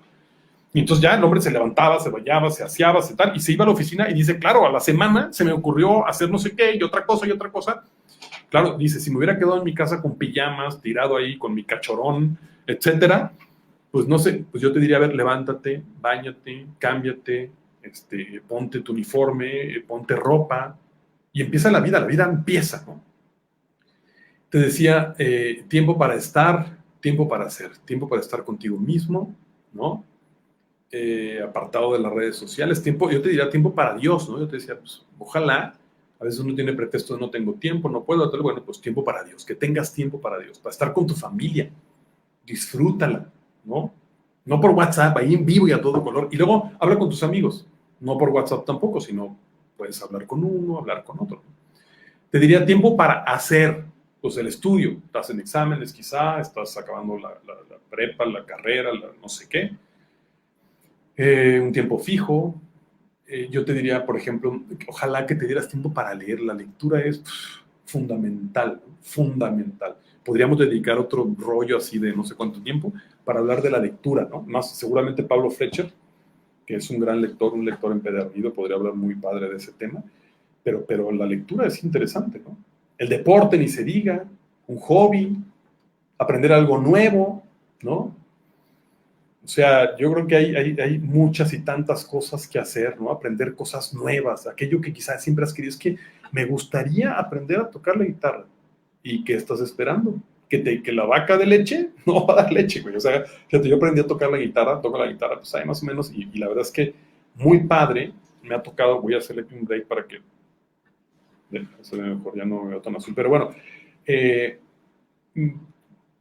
Speaker 2: Y entonces ya el hombre se levantaba, se bañaba, se aseaba, y se iba a la oficina y dice, claro, a la semana se me ocurrió hacer no sé qué y otra cosa y otra cosa. Claro, dice, si me hubiera quedado en mi casa con pijamas, tirado ahí con mi cachorón, etcétera, pues no sé, pues yo te diría, a ver, levántate, báñate, cámbiate, ponte tu uniforme, ponte ropa y empieza la vida empieza, ¿no? Te decía, tiempo para estar, tiempo para hacer, tiempo para estar contigo mismo, ¿no? Apartado de las redes sociales, yo te diría tiempo para Dios, ¿no? Yo te decía, pues, ojalá, a veces uno tiene pretexto de no tengo tiempo, no puedo, bueno, pues tiempo para Dios, que tengas tiempo para Dios, para estar con tu familia, disfrútala, ¿no? No por WhatsApp, ahí en vivo y a todo color, y luego habla con tus amigos, no por WhatsApp tampoco, sino puedes hablar con uno, hablar con otro. Te diría tiempo para hacer, pues el estudio, estás en exámenes quizá, estás acabando la prepa, la carrera, no sé qué, un tiempo fijo. Yo te diría, por ejemplo, ojalá que te dieras tiempo para leer. La lectura es fundamental, fundamental. Podríamos dedicar otro rollo así de no sé cuánto tiempo para hablar de la lectura, ¿no? Más seguramente Pablo Fletcher, que es un gran lector, un lector empedernido, podría hablar muy padre de ese tema, pero la lectura es interesante, ¿no? El deporte, ni se diga, un hobby, aprender algo nuevo, ¿no? O sea, yo creo que hay muchas y tantas cosas que hacer, ¿no? Aprender cosas nuevas, aquello que quizás siempre has querido. Es que me gustaría aprender a tocar la guitarra. ¿Y qué estás esperando? ¿Que la vaca de leche? No va a dar leche, güey. O sea, fíjate, yo aprendí a tocar la guitarra, toco la guitarra, pues ahí más o menos, y la verdad es que muy padre, me ha tocado, voy a hacerle un break para que, se ve mejor, ya no me veo tan azul, pero bueno,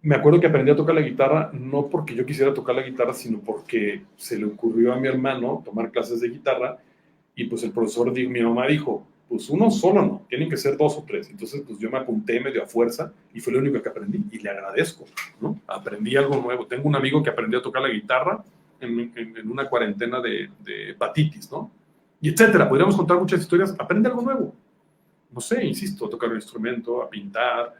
Speaker 2: me acuerdo que aprendí a tocar la guitarra, no porque yo quisiera tocar la guitarra, sino porque se le ocurrió a mi hermano tomar clases de guitarra, y pues el profesor, mi mamá dijo, pues uno solo no, tienen que ser 2 o 3. Entonces, pues yo me apunté medio a fuerza y fue lo único que aprendí y le agradezco, ¿no? Aprendí algo nuevo. Tengo un amigo que aprendió a tocar la guitarra en una cuarentena de hepatitis, ¿no? Y etcétera. Podríamos contar muchas historias. Aprende algo nuevo. No sé, insisto, a tocar un instrumento, a pintar,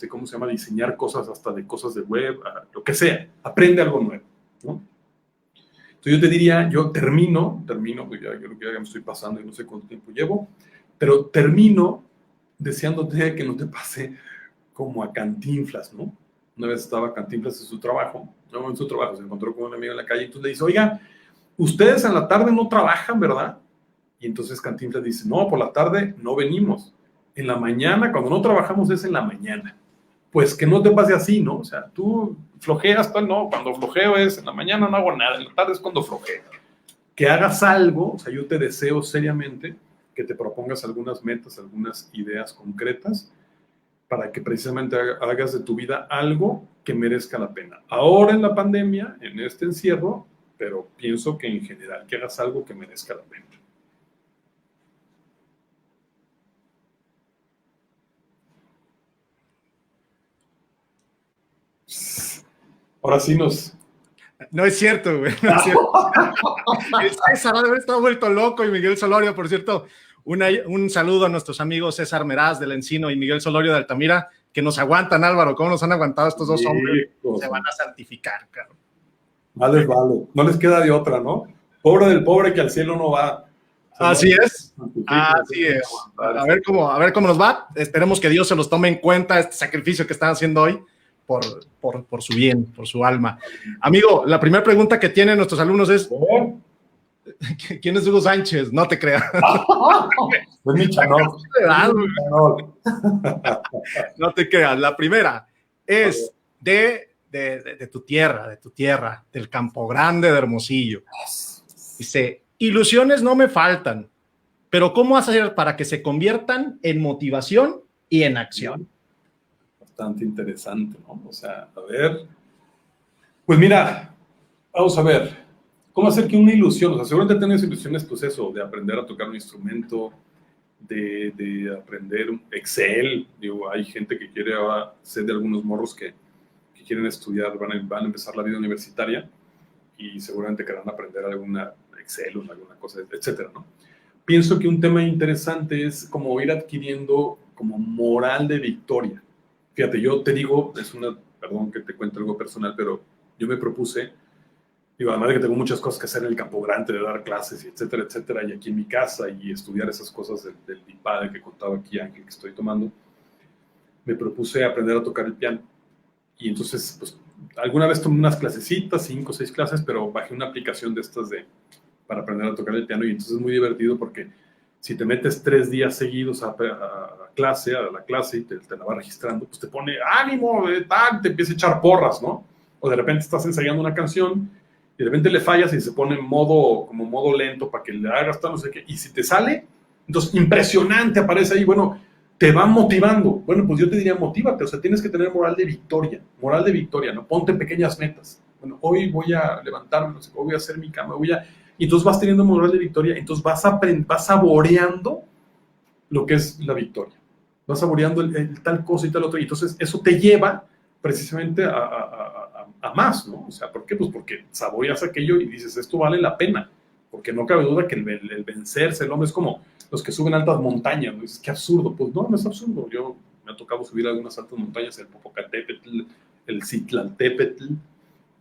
Speaker 2: ¿cómo se llama? Diseñar cosas hasta de cosas de web, lo que sea. Aprende algo nuevo, ¿no? Entonces yo te diría, yo termino, pues ya creo que ya me estoy pasando y no sé cuánto tiempo llevo, pero termino deseándote que no te pase como a Cantinflas, ¿no? Una vez estaba Cantinflas en su trabajo, se encontró con un amigo en la calle y entonces le dice, oiga, ustedes en la tarde no trabajan, ¿verdad? Y entonces Cantinflas dice, no, por la tarde no venimos. En la mañana, cuando no trabajamos es en la mañana. Pues que no te pase así, ¿no? O sea, tú flojeas, no, cuando flojeo es en la mañana no hago nada, en la tarde es cuando flojeo. Que hagas algo, o sea, yo te deseo seriamente que te propongas algunas metas, algunas ideas concretas para que precisamente hagas de tu vida algo que merezca la pena. Ahora en la pandemia, en este encierro, pero pienso que en general, que hagas algo que merezca la pena. Ahora sí nos...
Speaker 1: No es cierto, güey. No es cierto. El César ha de haber estado vuelto loco y Miguel Solorio, por cierto, un saludo a nuestros amigos César Meraz del Encino y Miguel Solorio de Altamira, que nos aguantan, Álvaro. ¿Cómo nos han aguantado estos dos hombres? Se van a santificar, cabrón.
Speaker 2: Vale. No les queda de otra, ¿no? Pobre del pobre que al cielo no va.
Speaker 1: Así es. Así es. A ver cómo nos va. Esperemos que Dios se los tome en cuenta, este sacrificio que están haciendo hoy. Por su bien, por su alma. Amigo, la primera pregunta que tienen nuestros alumnos es ¿quién es Hugo Sánchez? No te creas.
Speaker 2: Es mi chanol.
Speaker 1: No te creas. La primera es de tu tierra, del Campo Grande de Hermosillo. Dice, ilusiones no me faltan, pero ¿cómo hacer para que se conviertan en motivación y en acción?
Speaker 2: Bastante interesante, ¿no? O sea, a ver. Pues mira, vamos a ver. ¿Cómo hacer que una ilusión? O sea, seguramente tienes ilusiones, pues eso, de aprender a tocar un instrumento, de aprender Excel. Digo, hay gente que quiere ahora, sé de algunos morros que quieren estudiar, van a empezar la vida universitaria y seguramente querrán aprender alguna Excel o alguna cosa, etcétera, ¿no? Pienso que un tema interesante es como ir adquiriendo como moral de victoria. Fíjate, yo te digo, perdón que te cuente algo personal, pero yo me propuse, digo, además de que tengo muchas cosas que hacer en el Campo Grande, de dar clases, etcétera, etcétera, y aquí en mi casa, y estudiar esas cosas del mi padre que contaba aquí, Ángel, que estoy tomando, me propuse aprender a tocar el piano. Y entonces, pues, alguna vez tomé unas clasecitas, 5 o 6 clases, pero bajé una aplicación de estas para aprender a tocar el piano, y entonces es muy divertido porque si te metes 3 días seguidos a la clase y te la va registrando, pues te pone ánimo, te empieza a echar porras, ¿no? O de repente estás ensayando una canción y de repente le fallas y se pone en modo lento para que le hagas tal, no sé qué, y si te sale, entonces impresionante aparece ahí, bueno, te va motivando. Bueno, pues yo te diría, motívate, o sea, tienes que tener moral de victoria, ¿no? Ponte pequeñas metas. Bueno, hoy voy a levantarme, no sé, hoy voy a hacer mi cama, y entonces vas teniendo moral de victoria, entonces vas saboreando lo que es la victoria. Vas saboreando el tal cosa y tal otro, y entonces eso te lleva precisamente a más, ¿no? O sea, ¿por qué? Pues porque saboreas aquello y dices, esto vale la pena, porque no cabe duda que el vencerse, el hombre es como los que suben altas montañas, ¿no? Dices, qué absurdo. Pues no es absurdo. Yo me ha tocado subir algunas altas montañas, el Popocatépetl, el Citlaltépetl,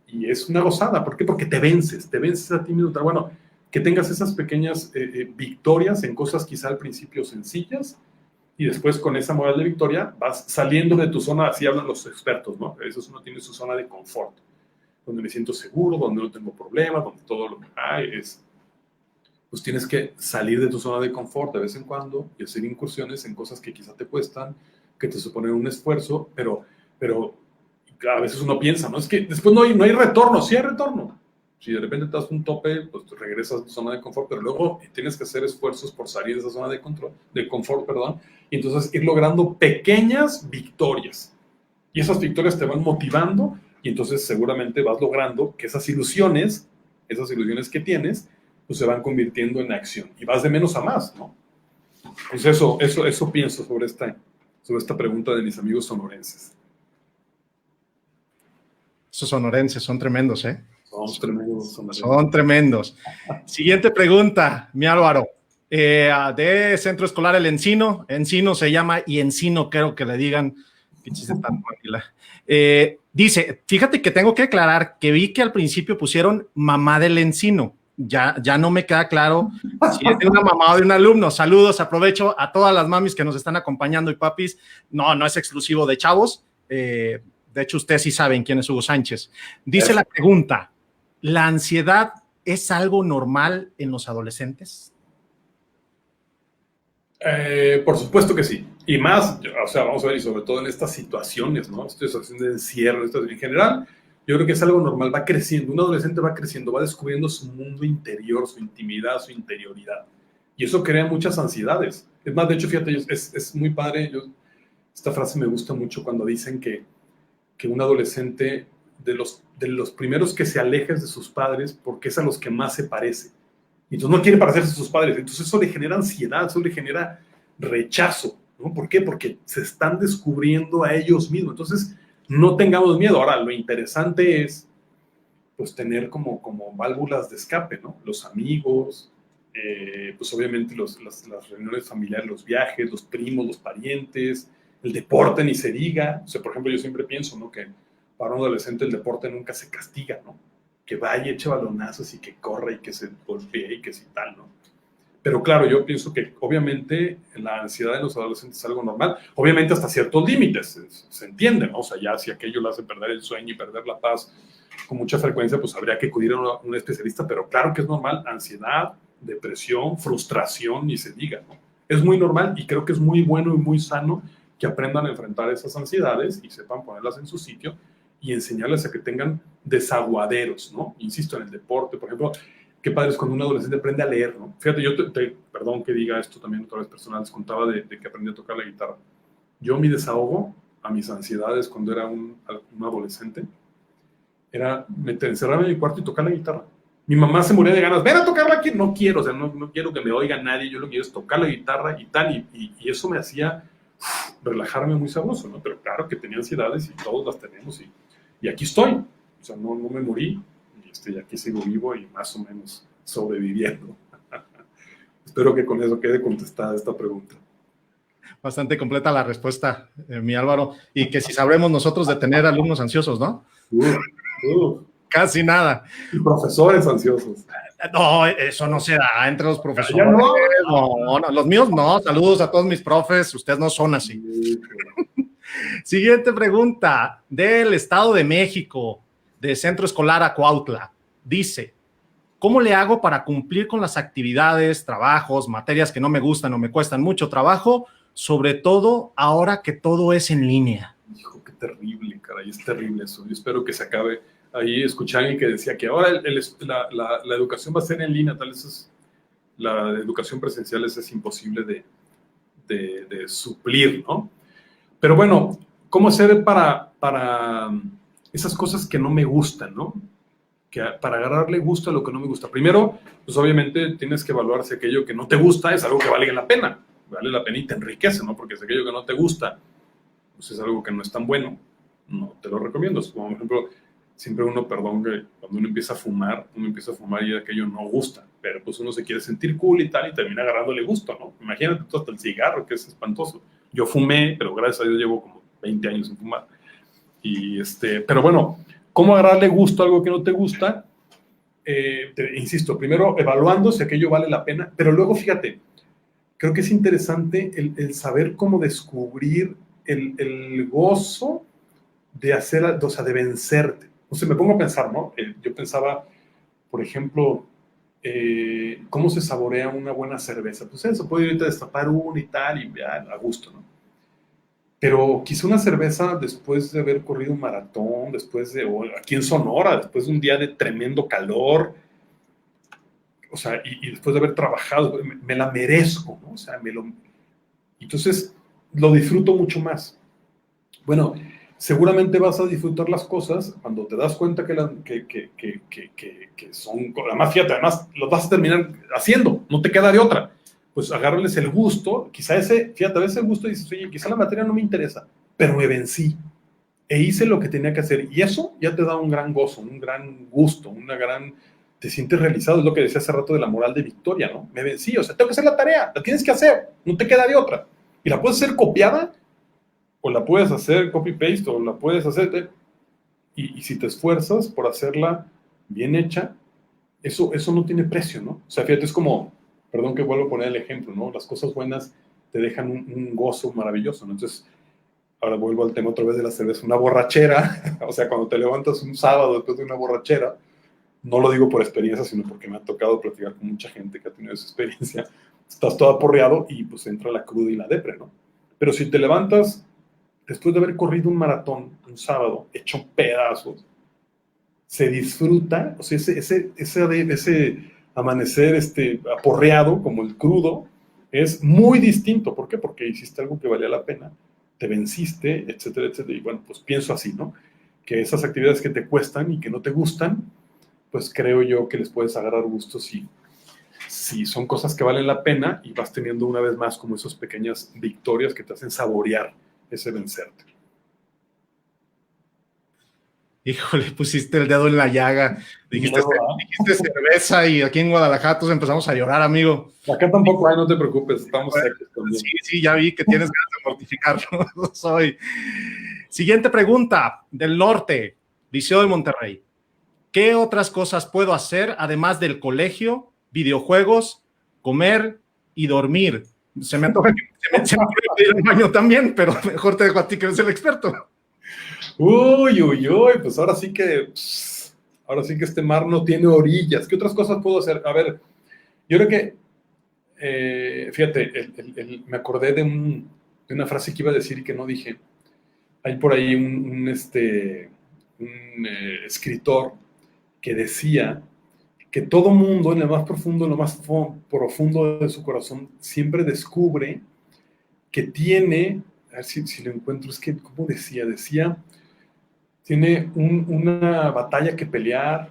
Speaker 2: y es una gozada. ¿Por qué? Porque te vences a ti mismo. Bueno, que tengas esas pequeñas victorias en cosas quizá al principio sencillas, y después con esa moral de victoria vas saliendo de tu zona, así hablan los expertos, ¿no? A veces uno tiene su zona de confort, donde me siento seguro, donde no tengo problemas, donde todo lo que hay es... Pues tienes que salir de tu zona de confort de vez en cuando y hacer incursiones en cosas que quizá te cuestan, que te suponen un esfuerzo, pero a veces uno piensa, ¿no? Es que después no hay retorno, sí hay retorno. Si de repente te das un tope, pues regresas a tu zona de confort, pero luego tienes que hacer esfuerzos por salir de esa zona de confort, perdón, y entonces ir logrando pequeñas victorias. Y esas victorias te van motivando y entonces seguramente vas logrando que esas ilusiones que tienes, pues se van convirtiendo en acción y vas de menos a más, ¿no? Pues eso pienso sobre esta pregunta de mis amigos sonorenses.
Speaker 1: Esos sonorenses son tremendos, ¿eh?
Speaker 2: Son
Speaker 1: tremendos. Siguiente pregunta, mi Álvaro. De Centro Escolar El Encino. Encino se llama y Encino creo que le digan. Qué chiste tan tranquila. Dice, fíjate que tengo que aclarar que vi que al principio pusieron mamá del Encino. Ya no me queda claro si es de una mamá o de un alumno. Saludos, aprovecho a todas las mamis que nos están acompañando y papis. No es exclusivo de chavos. De hecho, ustedes sí saben quién es Hugo Sánchez. Dice la pregunta, ¿la ansiedad es algo normal en los adolescentes?
Speaker 2: Por supuesto que sí. Y más, o sea, vamos a ver, y sobre todo en estas situaciones, ¿no? Esta situación de encierro, en general, yo creo que es algo normal, va creciendo, un adolescente va creciendo, va descubriendo su mundo interior, su intimidad, su interioridad. Y eso crea muchas ansiedades. Es más, de hecho, fíjate, es muy padre, esta frase me gusta mucho cuando dicen que un adolescente, de los primeros que se aleja de sus padres, porque es a los que más se parece. Y entonces no quiere parecerse a sus padres. Entonces eso le genera ansiedad, eso le genera rechazo, ¿no? ¿Por qué? Porque se están descubriendo a ellos mismos. Entonces, no tengamos miedo. Ahora, lo interesante es, pues, tener como válvulas de escape, ¿no? Los amigos, pues, obviamente, las reuniones familiares, los viajes, los primos, los parientes, el deporte, ni se diga. O sea, por ejemplo, yo siempre pienso, ¿no? Que para un adolescente el deporte nunca se castiga, ¿no? Que vaya y eche balonazos y que corra y que se golpee y que si tal, ¿no? Pero claro, yo pienso que obviamente la ansiedad de los adolescentes es algo normal, obviamente hasta ciertos límites, se entiende, ¿no? O sea, ya si aquello le hace perder el sueño y perder la paz con mucha frecuencia, pues habría que acudir a un especialista, pero claro que es normal, ansiedad, depresión, frustración, ni se diga, ¿no? Es muy normal y creo que es muy bueno y muy sano que aprendan a enfrentar esas ansiedades y sepan ponerlas en su sitio y enseñarles a que tengan desaguaderos, ¿no? Insisto, en el deporte, por ejemplo, qué padre es cuando un adolescente aprende a leer, ¿no? Fíjate, yo perdón que diga esto también otra vez personal, les contaba de que aprendí a tocar la guitarra. Yo mi desahogo a mis ansiedades cuando era un adolescente era encerrarme en mi cuarto y tocar la guitarra. Mi mamá se moría de ganas, ven a tocarla aquí, no quiero, o sea, no quiero que me oiga nadie, yo lo que quiero es tocar la guitarra y tal, y eso me hacía relajarme muy sabroso, ¿no? Pero claro que tenía ansiedades y todos las tenemos y aquí estoy, o sea, no me morí, y aquí sigo vivo y más o menos sobreviviendo. Espero que con eso quede contestada esta pregunta.
Speaker 1: Bastante completa la respuesta, mi Álvaro, y que si sabremos nosotros de tener alumnos ansiosos, ¿no? Casi nada.
Speaker 2: Y profesores ansiosos.
Speaker 1: No, eso no se da entre los profesores. No, los míos no. Saludos a todos mis profes, ustedes no son así. Siguiente pregunta, del Estado de México, de Centro Escolar Acuautla. Dice, ¿cómo le hago para cumplir con las actividades, trabajos, materias que no me gustan o me cuestan mucho trabajo, sobre todo ahora que todo es en línea?
Speaker 2: Hijo, qué terrible, caray, es terrible eso. Yo espero que se acabe. Ahí escuché a alguien que decía que ahora la educación va a ser en línea, tal vez la educación presencial es imposible de suplir, ¿no? Pero bueno, ¿cómo hacer para esas cosas que no me gustan, ¿no? Para agarrarle gusto a lo que no me gusta. Primero, pues obviamente tienes que evaluar si aquello que no te gusta es algo que vale la pena y te enriquece, ¿no? Porque si aquello que no te gusta, pues es algo que no es tan bueno, no te lo recomiendo. Como por ejemplo, siempre que cuando uno empieza a fumar y aquello no gusta, pero pues uno se quiere sentir cool y tal y termina agarrándole gusto, ¿no? Imagínate tú hasta el cigarro, que es espantoso. Yo fumé, pero gracias a Dios llevo como 20 años sin fumar. Pero bueno, ¿cómo agarrarle gusto a algo que no te gusta? Insisto, primero evaluando si aquello vale la pena, pero luego fíjate, creo que es interesante el saber cómo descubrir el gozo de hacer, o sea, de vencerte. O sea, me pongo a pensar, ¿no? Yo pensaba, por ejemplo, cómo se saborea una buena cerveza. Pues eso, puede ahorita destapar una y tal, y ya, a gusto, ¿no? Pero quizá una cerveza después de haber corrido un maratón, o aquí en Sonora, después de un día de tremendo calor, o sea, y después de haber trabajado, me la merezco, ¿no? O sea, entonces lo disfruto mucho más. Bueno, seguramente vas a disfrutar las cosas cuando te das cuenta que son, además, fíjate, además lo vas a terminar haciendo, no te queda de otra. Pues agárrales el gusto, fíjate, a veces el gusto dices, oye, quizá la materia no me interesa, pero me vencí e hice lo que tenía que hacer. Y eso ya te da un gran gozo, un gran gusto, te sientes realizado. Es lo que decía hace rato de la moral de victoria, ¿no? Me vencí, o sea, tengo que hacer la tarea, la tienes que hacer, no te queda de otra. Y la puedes hacer copiada, o la puedes hacer copy-paste, o la puedes hacer, y si te esfuerzas por hacerla bien hecha, eso no tiene precio, ¿no? O sea, fíjate, es como, perdón que vuelvo a poner el ejemplo, ¿no? Las cosas buenas te dejan un gozo maravilloso, ¿no? Entonces, ahora vuelvo al tema otra vez de la cerveza, una borrachera, o sea, cuando te levantas un sábado después de una borrachera, no lo digo por experiencia, sino porque me ha tocado platicar con mucha gente que ha tenido esa experiencia, estás todo aporreado y pues entra la cruda y la depre, ¿no? Pero si te levantas después de haber corrido un maratón un sábado, hecho pedazos, se disfruta, o sea, ese amanecer aporreado, como el crudo, es muy distinto. ¿Por qué? Porque hiciste algo que valía la pena, te venciste, etcétera, etcétera. Y bueno, pues pienso así, ¿no? Que esas actividades que te cuestan y que no te gustan, pues creo yo que les puedes agarrar gusto si son cosas que valen la pena y vas teniendo una vez más como esas pequeñas victorias que te hacen saborear ese vencerte.
Speaker 1: Híjole, pusiste el dedo en la llaga. Dijiste cerveza y aquí en Guadalajara todos empezamos a llorar, amigo.
Speaker 2: Acá tampoco hay, no te preocupes, estamos secos también.
Speaker 1: Sí, ya vi que tienes ganas de mortificarlo. Siguiente pregunta, del norte, Liceo de Monterrey. ¿Qué otras cosas puedo hacer además del colegio, videojuegos, comer y dormir? Se me antoja que se me puede ir al baño también, pero mejor te dejo a ti que eres el experto.
Speaker 2: Uy, pues ahora sí que este mar no tiene orillas. ¿Qué otras cosas puedo hacer? A ver, yo creo que, fíjate, me acordé de una frase que iba a decir y que no dije. Hay por ahí un escritor que decía que todo mundo en lo más profundo de su corazón siempre descubre que tiene, a ver si lo encuentro, es que, ¿cómo decía? Decía, tiene una batalla que pelear,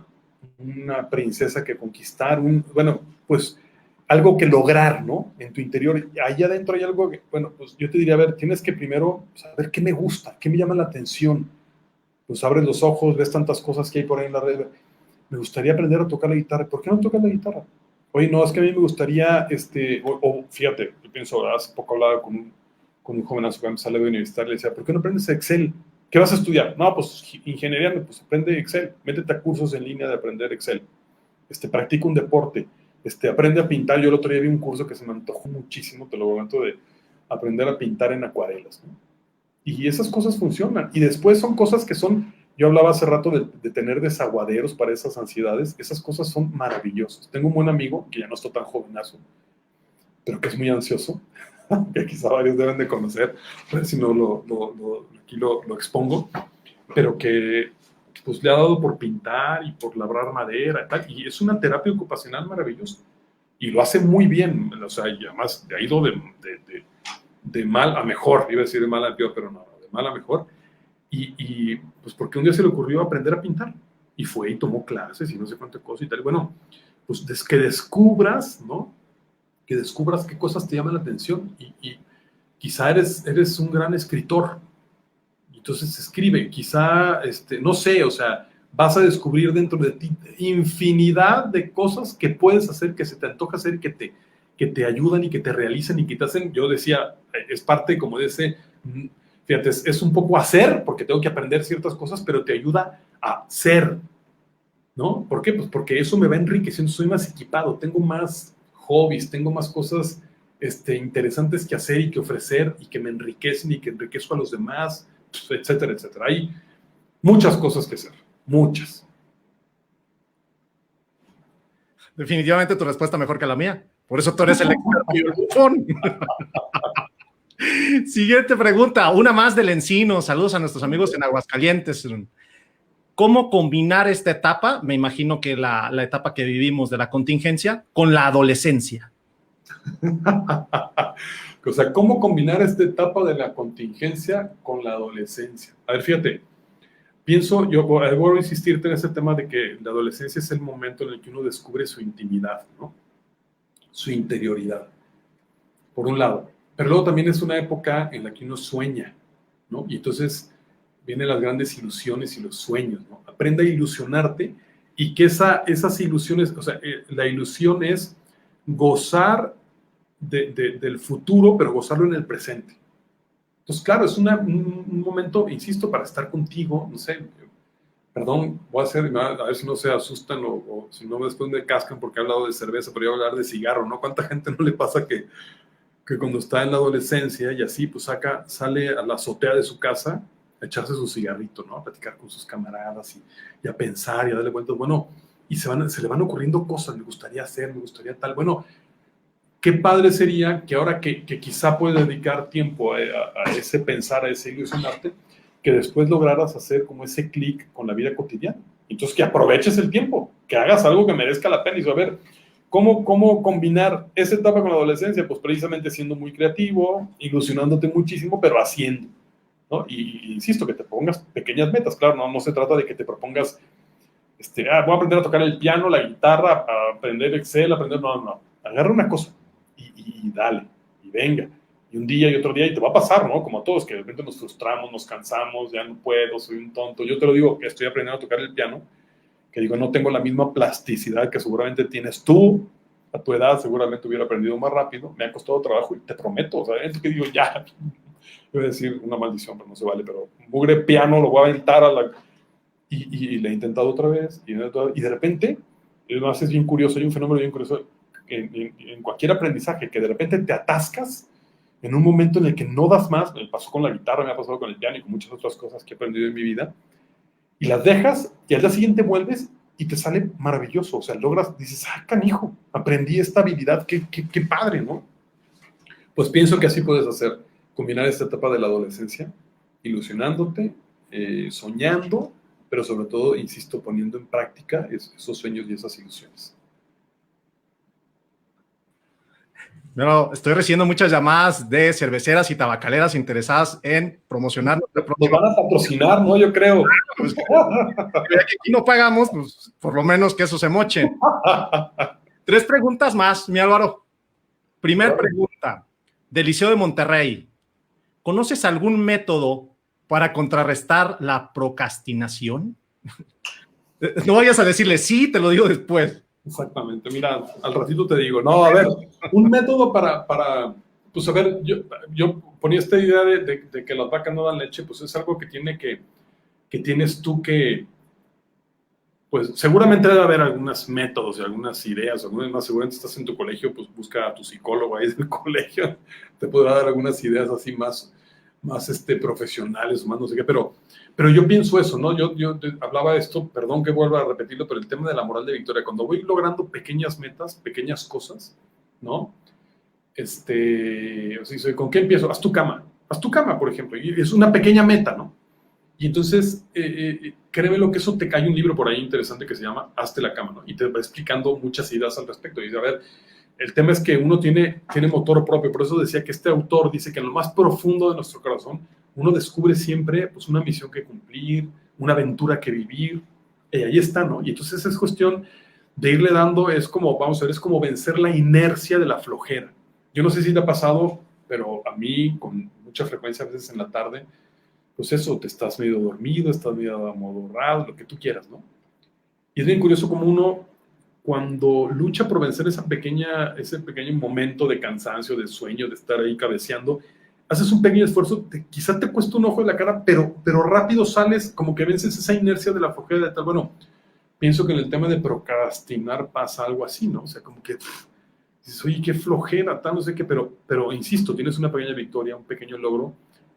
Speaker 2: una princesa que conquistar, bueno, pues algo que lograr, ¿no? En tu interior. Ahí adentro hay algo que, bueno, pues yo te diría, a ver, tienes que primero saber qué me gusta, qué me llama la atención. Pues abres los ojos, ves tantas cosas que hay por ahí en la red. Me gustaría aprender a tocar la guitarra. ¿Por qué no tocas la guitarra? Oye, no, es que a mí me gustaría, fíjate, yo pienso, hace poco hablaba con un jovenazo que me sale de universidad, le decía, ¿por qué no aprendes Excel? ¿Qué vas a estudiar? No, pues ingeniería, pues aprende Excel, métete a cursos en línea de aprender Excel, practica un deporte, aprende a pintar. Yo el otro día vi un curso que se me antojó muchísimo, te lo comento, de aprender a pintar en acuarelas, ¿no? Y esas cosas funcionan, y después son cosas que son, yo hablaba hace rato de tener desaguaderos para esas ansiedades, esas cosas son maravillosas. Tengo un buen amigo, que ya no está tan jovenazo, pero que es muy ansioso, que quizá varios deben de conocer, a ver si no aquí lo expongo, pero que pues le ha dado por pintar y por labrar madera y tal, y es una terapia ocupacional maravillosa, y lo hace muy bien, o sea, y además ha ido de mal a mejor, iba a decir de mal a peor, pero no, de mal a mejor, y pues porque un día se le ocurrió aprender a pintar, y fue y tomó clases y no sé cuánta cosa y tal. Bueno, pues que descubras, ¿no? Que descubras qué cosas te llaman la atención, y quizá eres un gran escritor, entonces escribe, quizá, no sé, o sea, vas a descubrir dentro de ti infinidad de cosas que puedes hacer, que se te antoja hacer, que te ayudan y que te realizan y que te hacen, yo decía, es parte como de ese, fíjate, es un poco hacer, porque tengo que aprender ciertas cosas, pero te ayuda a ser, ¿no? ¿Por qué? Pues porque eso me va enriqueciendo, soy más equipado, tengo más hobbies, tengo más cosas interesantes que hacer y que ofrecer y que me enriquecen y que enriquezco a los demás, etcétera, etcétera. Hay muchas cosas que hacer, muchas.
Speaker 1: Definitivamente tu respuesta mejor que la mía. Por eso tú eres el experto y el bufón. Siguiente pregunta, una más del Encino. Saludos a nuestros amigos en Aguascalientes. ¿Cómo combinar esta etapa? Me imagino que la etapa que vivimos de la contingencia con la adolescencia.
Speaker 2: O sea, ¿cómo combinar esta etapa de la contingencia con la adolescencia? A ver, fíjate, yo voy a insistirte en ese tema de que la adolescencia es el momento en el que uno descubre su intimidad, ¿no? Su interioridad, por un lado. Pero luego también es una época en la que uno sueña, ¿no? Y entonces vienen las grandes ilusiones y los sueños, ¿no? Aprende a ilusionarte y que esas ilusiones, o sea, la ilusión es gozar del futuro, pero gozarlo en el presente. Entonces, claro, es un momento, insisto, para estar contigo, no sé, perdón, voy a ver si no se asustan o si no después me cascan porque he hablado de cerveza, pero yo voy a hablar de cigarro, ¿no? ¿Cuánta gente no le pasa que cuando está en la adolescencia y así, pues sale a la azotea de su casa a echarse su cigarrito, ¿no? A platicar con sus camaradas y a pensar y a darle vueltas, bueno, y se le van ocurriendo cosas, me gustaría hacer, me gustaría tal, bueno, qué padre sería que ahora que quizá puedes dedicar tiempo a ese pensar, a ese ilusionarte, que después lograras hacer como ese clic con la vida cotidiana. Entonces, que aproveches el tiempo, que hagas algo que merezca la pena y a ver, ¿cómo combinar esa etapa con la adolescencia? Pues precisamente siendo muy creativo, ilusionándote muchísimo, pero haciendo, ¿no? Y insisto, que te pongas pequeñas metas. Claro, no se trata de que te propongas, voy a aprender a tocar el piano, la guitarra, a aprender Excel, no. Agarra una cosa y dale, y venga. Y un día y otro día, y te va a pasar, ¿no? Como a todos, que de repente nos frustramos, nos cansamos, ya no puedo, soy un tonto. Yo te lo digo, que estoy aprendiendo a tocar el piano, que digo, no tengo la misma plasticidad que seguramente tienes tú. A tu edad seguramente hubiera aprendido más rápido. Me ha costado trabajo y te prometo, o sea, es que digo, ya, voy a decir una maldición, pero no se vale, pero un mugre piano lo voy a aventar y le he intentado otra vez, y de repente, además es bien curioso, hay un fenómeno bien curioso en cualquier aprendizaje, que de repente te atascas en un momento en el que no das más. Me pasó con la guitarra, me ha pasado con el piano y con muchas otras cosas que he aprendido en mi vida, y las dejas y al día siguiente vuelves y te sale maravilloso, o sea, dices, canijo, aprendí esta habilidad, qué padre, ¿no? Pues pienso que así puedes hacer, combinar esta etapa de la adolescencia, ilusionándote, soñando, pero sobre todo, insisto, poniendo en práctica esos sueños y esas ilusiones.
Speaker 1: No, estoy recibiendo muchas llamadas de cerveceras y tabacaleras interesadas en promocionar.
Speaker 2: Nos van a patrocinar, ¿no? Yo creo.
Speaker 1: Pues, ya que aquí no pagamos, pues por lo menos que eso se moche. 3 preguntas más, mi Álvaro. Primer pregunta, del Liceo de Monterrey. ¿Conoces algún método para contrarrestar la procrastinación? No vayas a decirle sí, te lo digo después.
Speaker 2: Exactamente, mira, al ratito te digo, no, a ver, un método para pues a ver, yo ponía esta idea de que las vacas no dan leche, pues es algo que tienes tú que, pues seguramente debe haber algunos métodos y algunas ideas, más seguramente estás en tu colegio, pues busca a tu psicólogo ahí del colegio, te podrá dar algunas ideas así más profesionales, más no sé qué, pero yo pienso eso, ¿no? Yo hablaba de esto, perdón que vuelva a repetirlo, pero el tema de la moral de victoria, cuando voy logrando pequeñas metas, pequeñas cosas, ¿no? ¿Con qué empiezo? Haz tu cama, por ejemplo, y es una pequeña meta, ¿no? Y entonces, créeme lo que eso te cae un libro por ahí interesante que se llama Hazte la cama, ¿no? Y te va explicando muchas ideas al respecto. Y dice, a ver, el tema es que uno tiene motor propio, por eso decía que este autor dice que en lo más profundo de nuestro corazón uno descubre siempre pues, una misión que cumplir, una aventura que vivir, y ahí está, ¿no? Y entonces es cuestión de irle dando, es como vencer la inercia de la flojera. Yo no sé si te ha pasado, pero a mí con mucha frecuencia a veces en la tarde, pues eso, te estás medio dormido, estás medio amodorrado, lo que tú quieras, ¿no? Y es bien curioso como uno, cuando lucha por vencer ese pequeño momento de cansancio, de sueño, de estar ahí cabeceando, haces un pequeño esfuerzo, quizá te cuesta un ojo de la cara, pero rápido sales, como que vences esa inercia de la flojera de tal. Bueno, pienso que en el tema de procrastinar pasa algo así, ¿no? O sea, como que dices, oye, qué flojera, tal, no sé qué, pero insisto, tienes una pequeña victoria, un pequeño logro,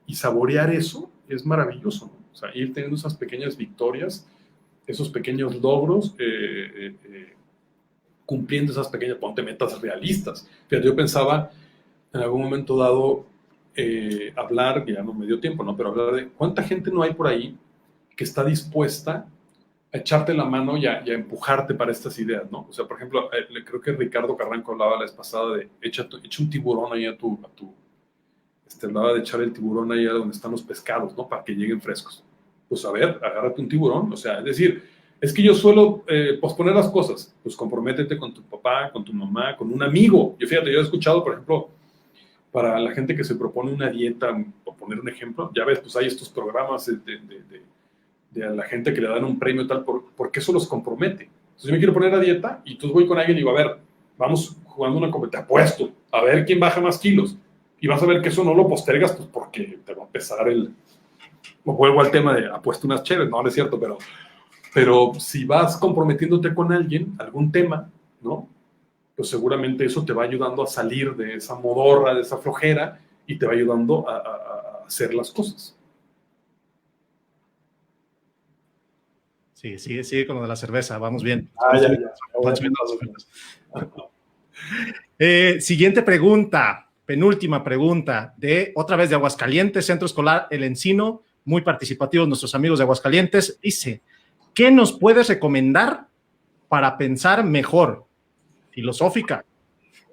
Speaker 2: y saborear eso es maravilloso, ¿no? O sea, ir teniendo esas pequeñas victorias, esos pequeños logros, cumpliendo esas pequeñas, ponte metas realistas. Fíjate, yo pensaba en algún momento dado hablar, que ya no me dio tiempo, ¿no? Pero hablar de cuánta gente no hay por ahí que está dispuesta a echarte la mano y a empujarte para estas ideas, ¿no? O sea, por ejemplo, creo que Ricardo Carranco hablaba la vez pasada de echa un tiburón ahí hablaba de echar el tiburón ahí a donde están los pescados, ¿no? Para que lleguen frescos. Pues a ver, agárrate un tiburón, o sea, es decir, es que yo suelo posponer las cosas, pues comprométete con tu papá, con tu mamá, con un amigo. Yo fíjate, yo he escuchado, por ejemplo, para la gente que se propone una dieta, por poner un ejemplo, ya ves, pues hay estos programas de a la gente que le dan un premio tal, porque eso los compromete. Entonces yo me quiero poner a dieta y entonces voy con alguien y digo, a ver, vamos jugando una competencia, apuesto, a ver quién baja más kilos. Y vas a ver que eso no lo postergas, pues porque te va a pesar vuelvo al tema de apuesto unas chéves, no es cierto, pero si vas comprometiéndote con alguien, algún tema, ¿no? Pues seguramente eso te va ayudando a salir de esa modorra, de esa flojera, y te va ayudando a hacer las cosas.
Speaker 1: Sí, sigue con lo de la cerveza, vamos bien. Siguiente pregunta, penúltima pregunta, otra vez de Aguascalientes, Centro Escolar El Encino, muy participativos nuestros amigos de Aguascalientes. Dice, ¿qué nos puedes recomendar para pensar mejor? Filosófica.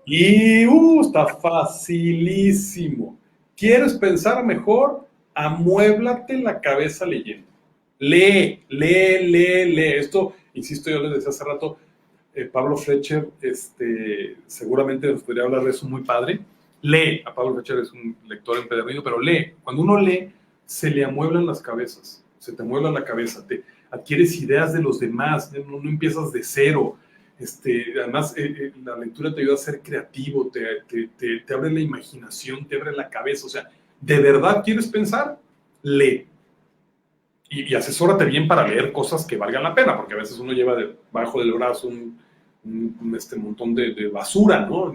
Speaker 2: Y está facilísimo. ¿Quieres pensar mejor? Amuéblate la cabeza leyendo. Lee. Esto, insisto, yo les decía hace rato, Pablo Fletcher, seguramente nos podría hablar de eso muy padre. Lee. A Pablo Fletcher es un lector empedernido, pero lee. Cuando uno lee, se le amueblan las cabezas. Se te amuebla la cabeza. Te adquieres ideas de los demás. No empiezas de cero. Además, la lectura te ayuda a ser creativo, te abre la imaginación, te abre la cabeza. O sea, ¿de verdad quieres pensar? Lee. Y asesórate bien para leer cosas que valgan la pena, porque a veces uno lleva debajo del brazo un montón de basura, ¿no?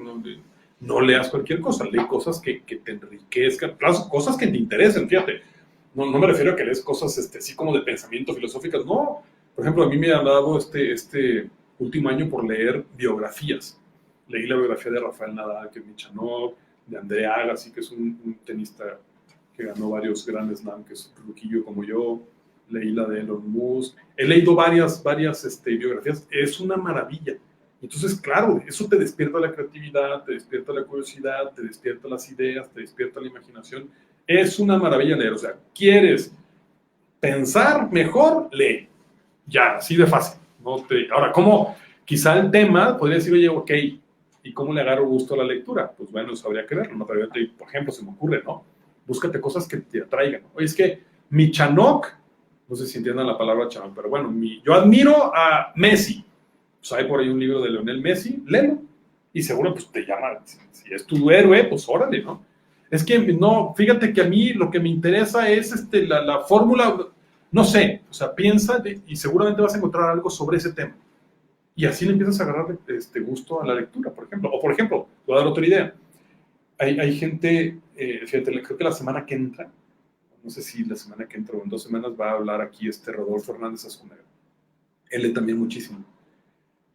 Speaker 2: No leas cualquier cosa, lee cosas que te enriquezcan, cosas que te interesen, fíjate. No me refiero a que lees cosas así como de pensamiento filosóficas, no. Por ejemplo, a mí me ha dado último año por leer biografías. Leí la biografía de Rafael Nadal, que es Michanov, de André Agassi, que es un tenista que ganó varios Grand Slam, que es un ruquillo como yo. Leí la de Elon Musk. He leído varias biografías. Es una maravilla. Entonces, claro, eso te despierta la creatividad, te despierta la curiosidad, te despierta las ideas, te despierta la imaginación. Es una maravilla leer. O sea, ¿quieres pensar mejor? Lee. Ya, así de fácil. Ahora, ¿cómo? Quizá el tema podría decir, oye, ok, ¿y cómo le agarro gusto a la lectura? Pues bueno, eso habría que verlo, ¿no? Pero por ejemplo, se me ocurre, ¿no? Búscate cosas que te atraigan. Oye, es que Michanok, no sé si entiendan la palabra chaval, pero bueno, yo admiro a Messi. Pues hay por ahí un libro de Lionel Messi, léelo. Y seguro, pues te llama, si es tu héroe, pues órale, ¿no? Es que no, fíjate que a mí lo que me interesa es la fórmula. No sé, o sea, piensa y seguramente vas a encontrar algo sobre ese tema. Y así le empiezas a agarrar gusto a la lectura, por ejemplo. O, por ejemplo, voy a dar otra idea. Hay gente, fíjate, creo que la semana que entra, no sé si la semana que entra o en 2 semanas, va a hablar aquí Rodolfo Hernández Azcuna. Él lee también muchísimo.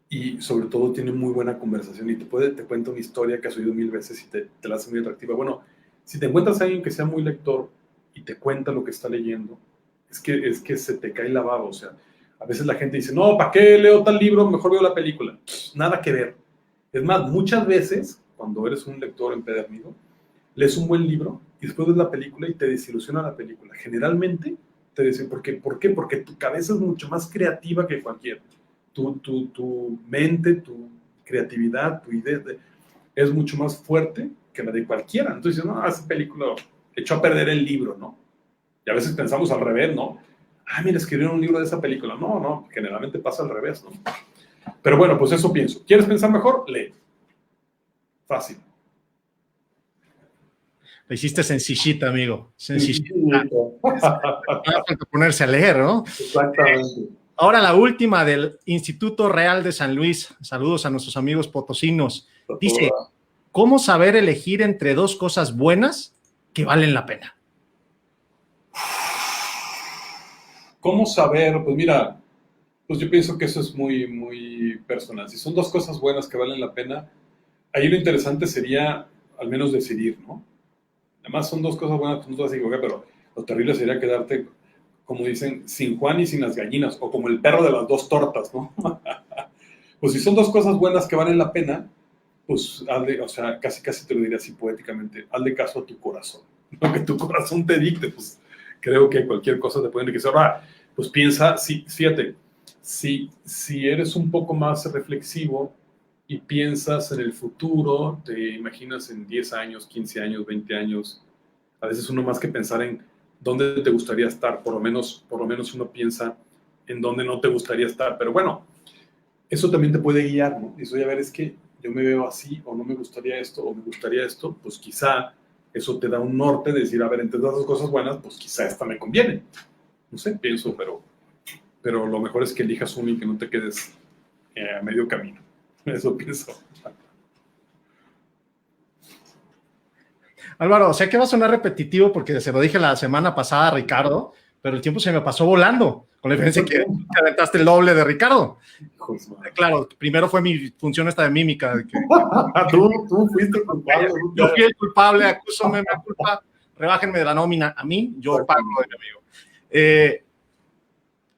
Speaker 2: Y sobre todo tiene muy buena conversación y te cuenta una historia que has oído 1000 veces y te la hace muy atractiva. Bueno, si te encuentras a alguien que sea muy lector y te cuenta lo que está leyendo, es que se te cae la baba. O sea, a veces la gente dice, no, ¿para qué leo tal libro? Mejor veo la película. Nada que ver. Es más, muchas veces, cuando eres un lector empedernido, lees un buen libro y después ves la película y te desilusiona la película. Generalmente te dicen, ¿por qué? Porque tu cabeza es mucho más creativa que cualquiera. Tu mente, tu creatividad, tu idea es mucho más fuerte que la de cualquiera. Entonces, no, esa película echó a perder el libro, ¿no? Y a veces pensamos al revés, ¿no? Mira, escribieron un libro de esa película. No, generalmente pasa al revés, ¿no? Pero bueno, pues eso pienso. ¿Quieres pensar mejor? Lee. Fácil.
Speaker 1: Lo hiciste sencillita, amigo. Sencillita. Falta ponerse a leer, ¿no?
Speaker 2: Exactamente.
Speaker 1: Ahora la última del Instituto Real de San Luis. Saludos a nuestros amigos potosinos. Dice, ¿cómo saber elegir entre dos cosas buenas que valen la pena?
Speaker 2: ¿Cómo saber? Pues mira, pues yo pienso que eso es muy, muy personal. Si son dos cosas buenas que valen la pena, ahí lo interesante sería al menos decidir, ¿no? Además son dos cosas buenas, pues no te vas a equivocar, pero lo terrible sería quedarte, como dicen, sin Juan y sin las gallinas, o como el perro de las dos tortas, ¿no? Pues si son dos cosas buenas que valen la pena, pues hazle, o sea, casi casi te lo diría así poéticamente, hazle caso a tu corazón. Lo que tu corazón te dicte, pues creo que cualquier cosa te puede enriquecer. Ahora, pues piensa, fíjate, si eres un poco más reflexivo y piensas en el futuro, te imaginas en 10 años, 15 años, 20 años, a veces uno más que pensar en dónde te gustaría estar, por lo menos uno piensa en dónde no te gustaría estar, pero bueno, eso también te puede guiar, ¿no? Eso, a ver, es que yo me veo así, o no me gustaría esto, o me gustaría esto, pues quizá eso te da un norte de decir, a ver, entre las dos cosas buenas, pues quizá esta me conviene. No sé, pienso, pero lo mejor es que elijas uno y que no te quedes a medio camino. Eso pienso.
Speaker 1: Álvaro, sé que va a sonar repetitivo porque se lo dije la semana pasada a Ricardo, pero el tiempo se me pasó volando, con la diferencia que te aventaste el doble de Ricardo. Claro, primero fue mi función esta de mímica.
Speaker 2: Tú fuiste culpable.
Speaker 1: Yo fui el culpable, acúsame, me culpa, rebájenme de la nómina. A mí, yo pago de mi amigo.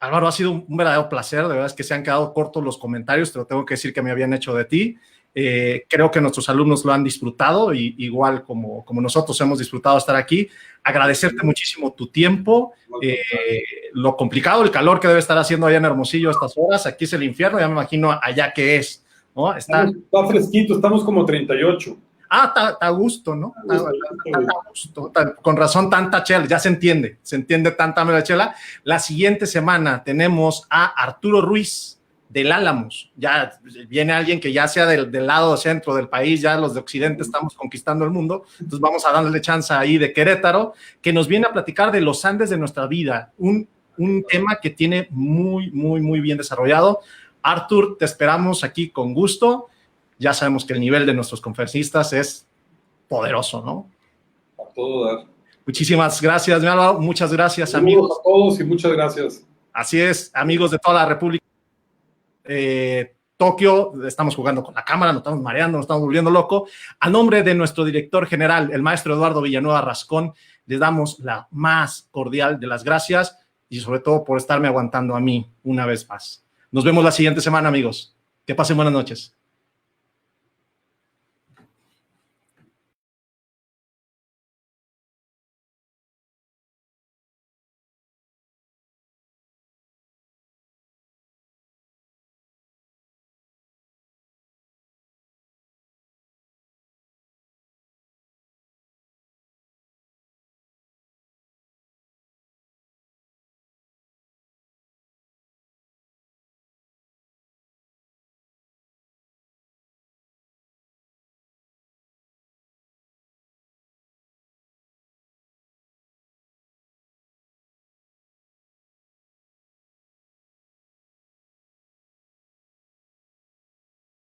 Speaker 1: Álvaro, ha sido un verdadero placer, de verdad es que se han quedado cortos los comentarios, te lo tengo que decir que me habían hecho de ti. Creo que nuestros alumnos lo han disfrutado, y igual como nosotros hemos disfrutado estar aquí. Agradecerte muchísimo tu tiempo, lo complicado, el calor que debe estar haciendo allá en Hermosillo a estas horas. Aquí es el infierno, ya me imagino allá que es, ¿no? Está
Speaker 2: fresquito, estamos como 38.
Speaker 1: Está a gusto, ¿no? Está a gusto. Con razón tanta chela, ya se entiende tanta mera chela. La siguiente semana tenemos a Arturo Ruiz del Álamos. Ya viene alguien que ya sea del lado centro del país, ya los de Occidente estamos conquistando el mundo, entonces vamos a darle chance ahí de Querétaro, que nos viene a platicar de los Andes de nuestra vida, un tema que tiene muy, muy, muy bien desarrollado. Artur, te esperamos aquí con gusto. Ya sabemos que el nivel de nuestros conferencistas es poderoso, ¿no?
Speaker 2: A todo dar.
Speaker 1: Muchísimas gracias, mi Álvaro. Muchas gracias,
Speaker 2: saludos
Speaker 1: amigos.
Speaker 2: A todos y muchas gracias.
Speaker 1: Así es, amigos de toda la República. Tokio, estamos jugando con la cámara, nos estamos mareando, nos estamos volviendo loco. A nombre de nuestro director general, el maestro Eduardo Villanueva Rascón, les damos la más cordial de las gracias y sobre todo por estarme aguantando a mí una vez más. Nos vemos la siguiente semana, amigos. Que pasen buenas noches.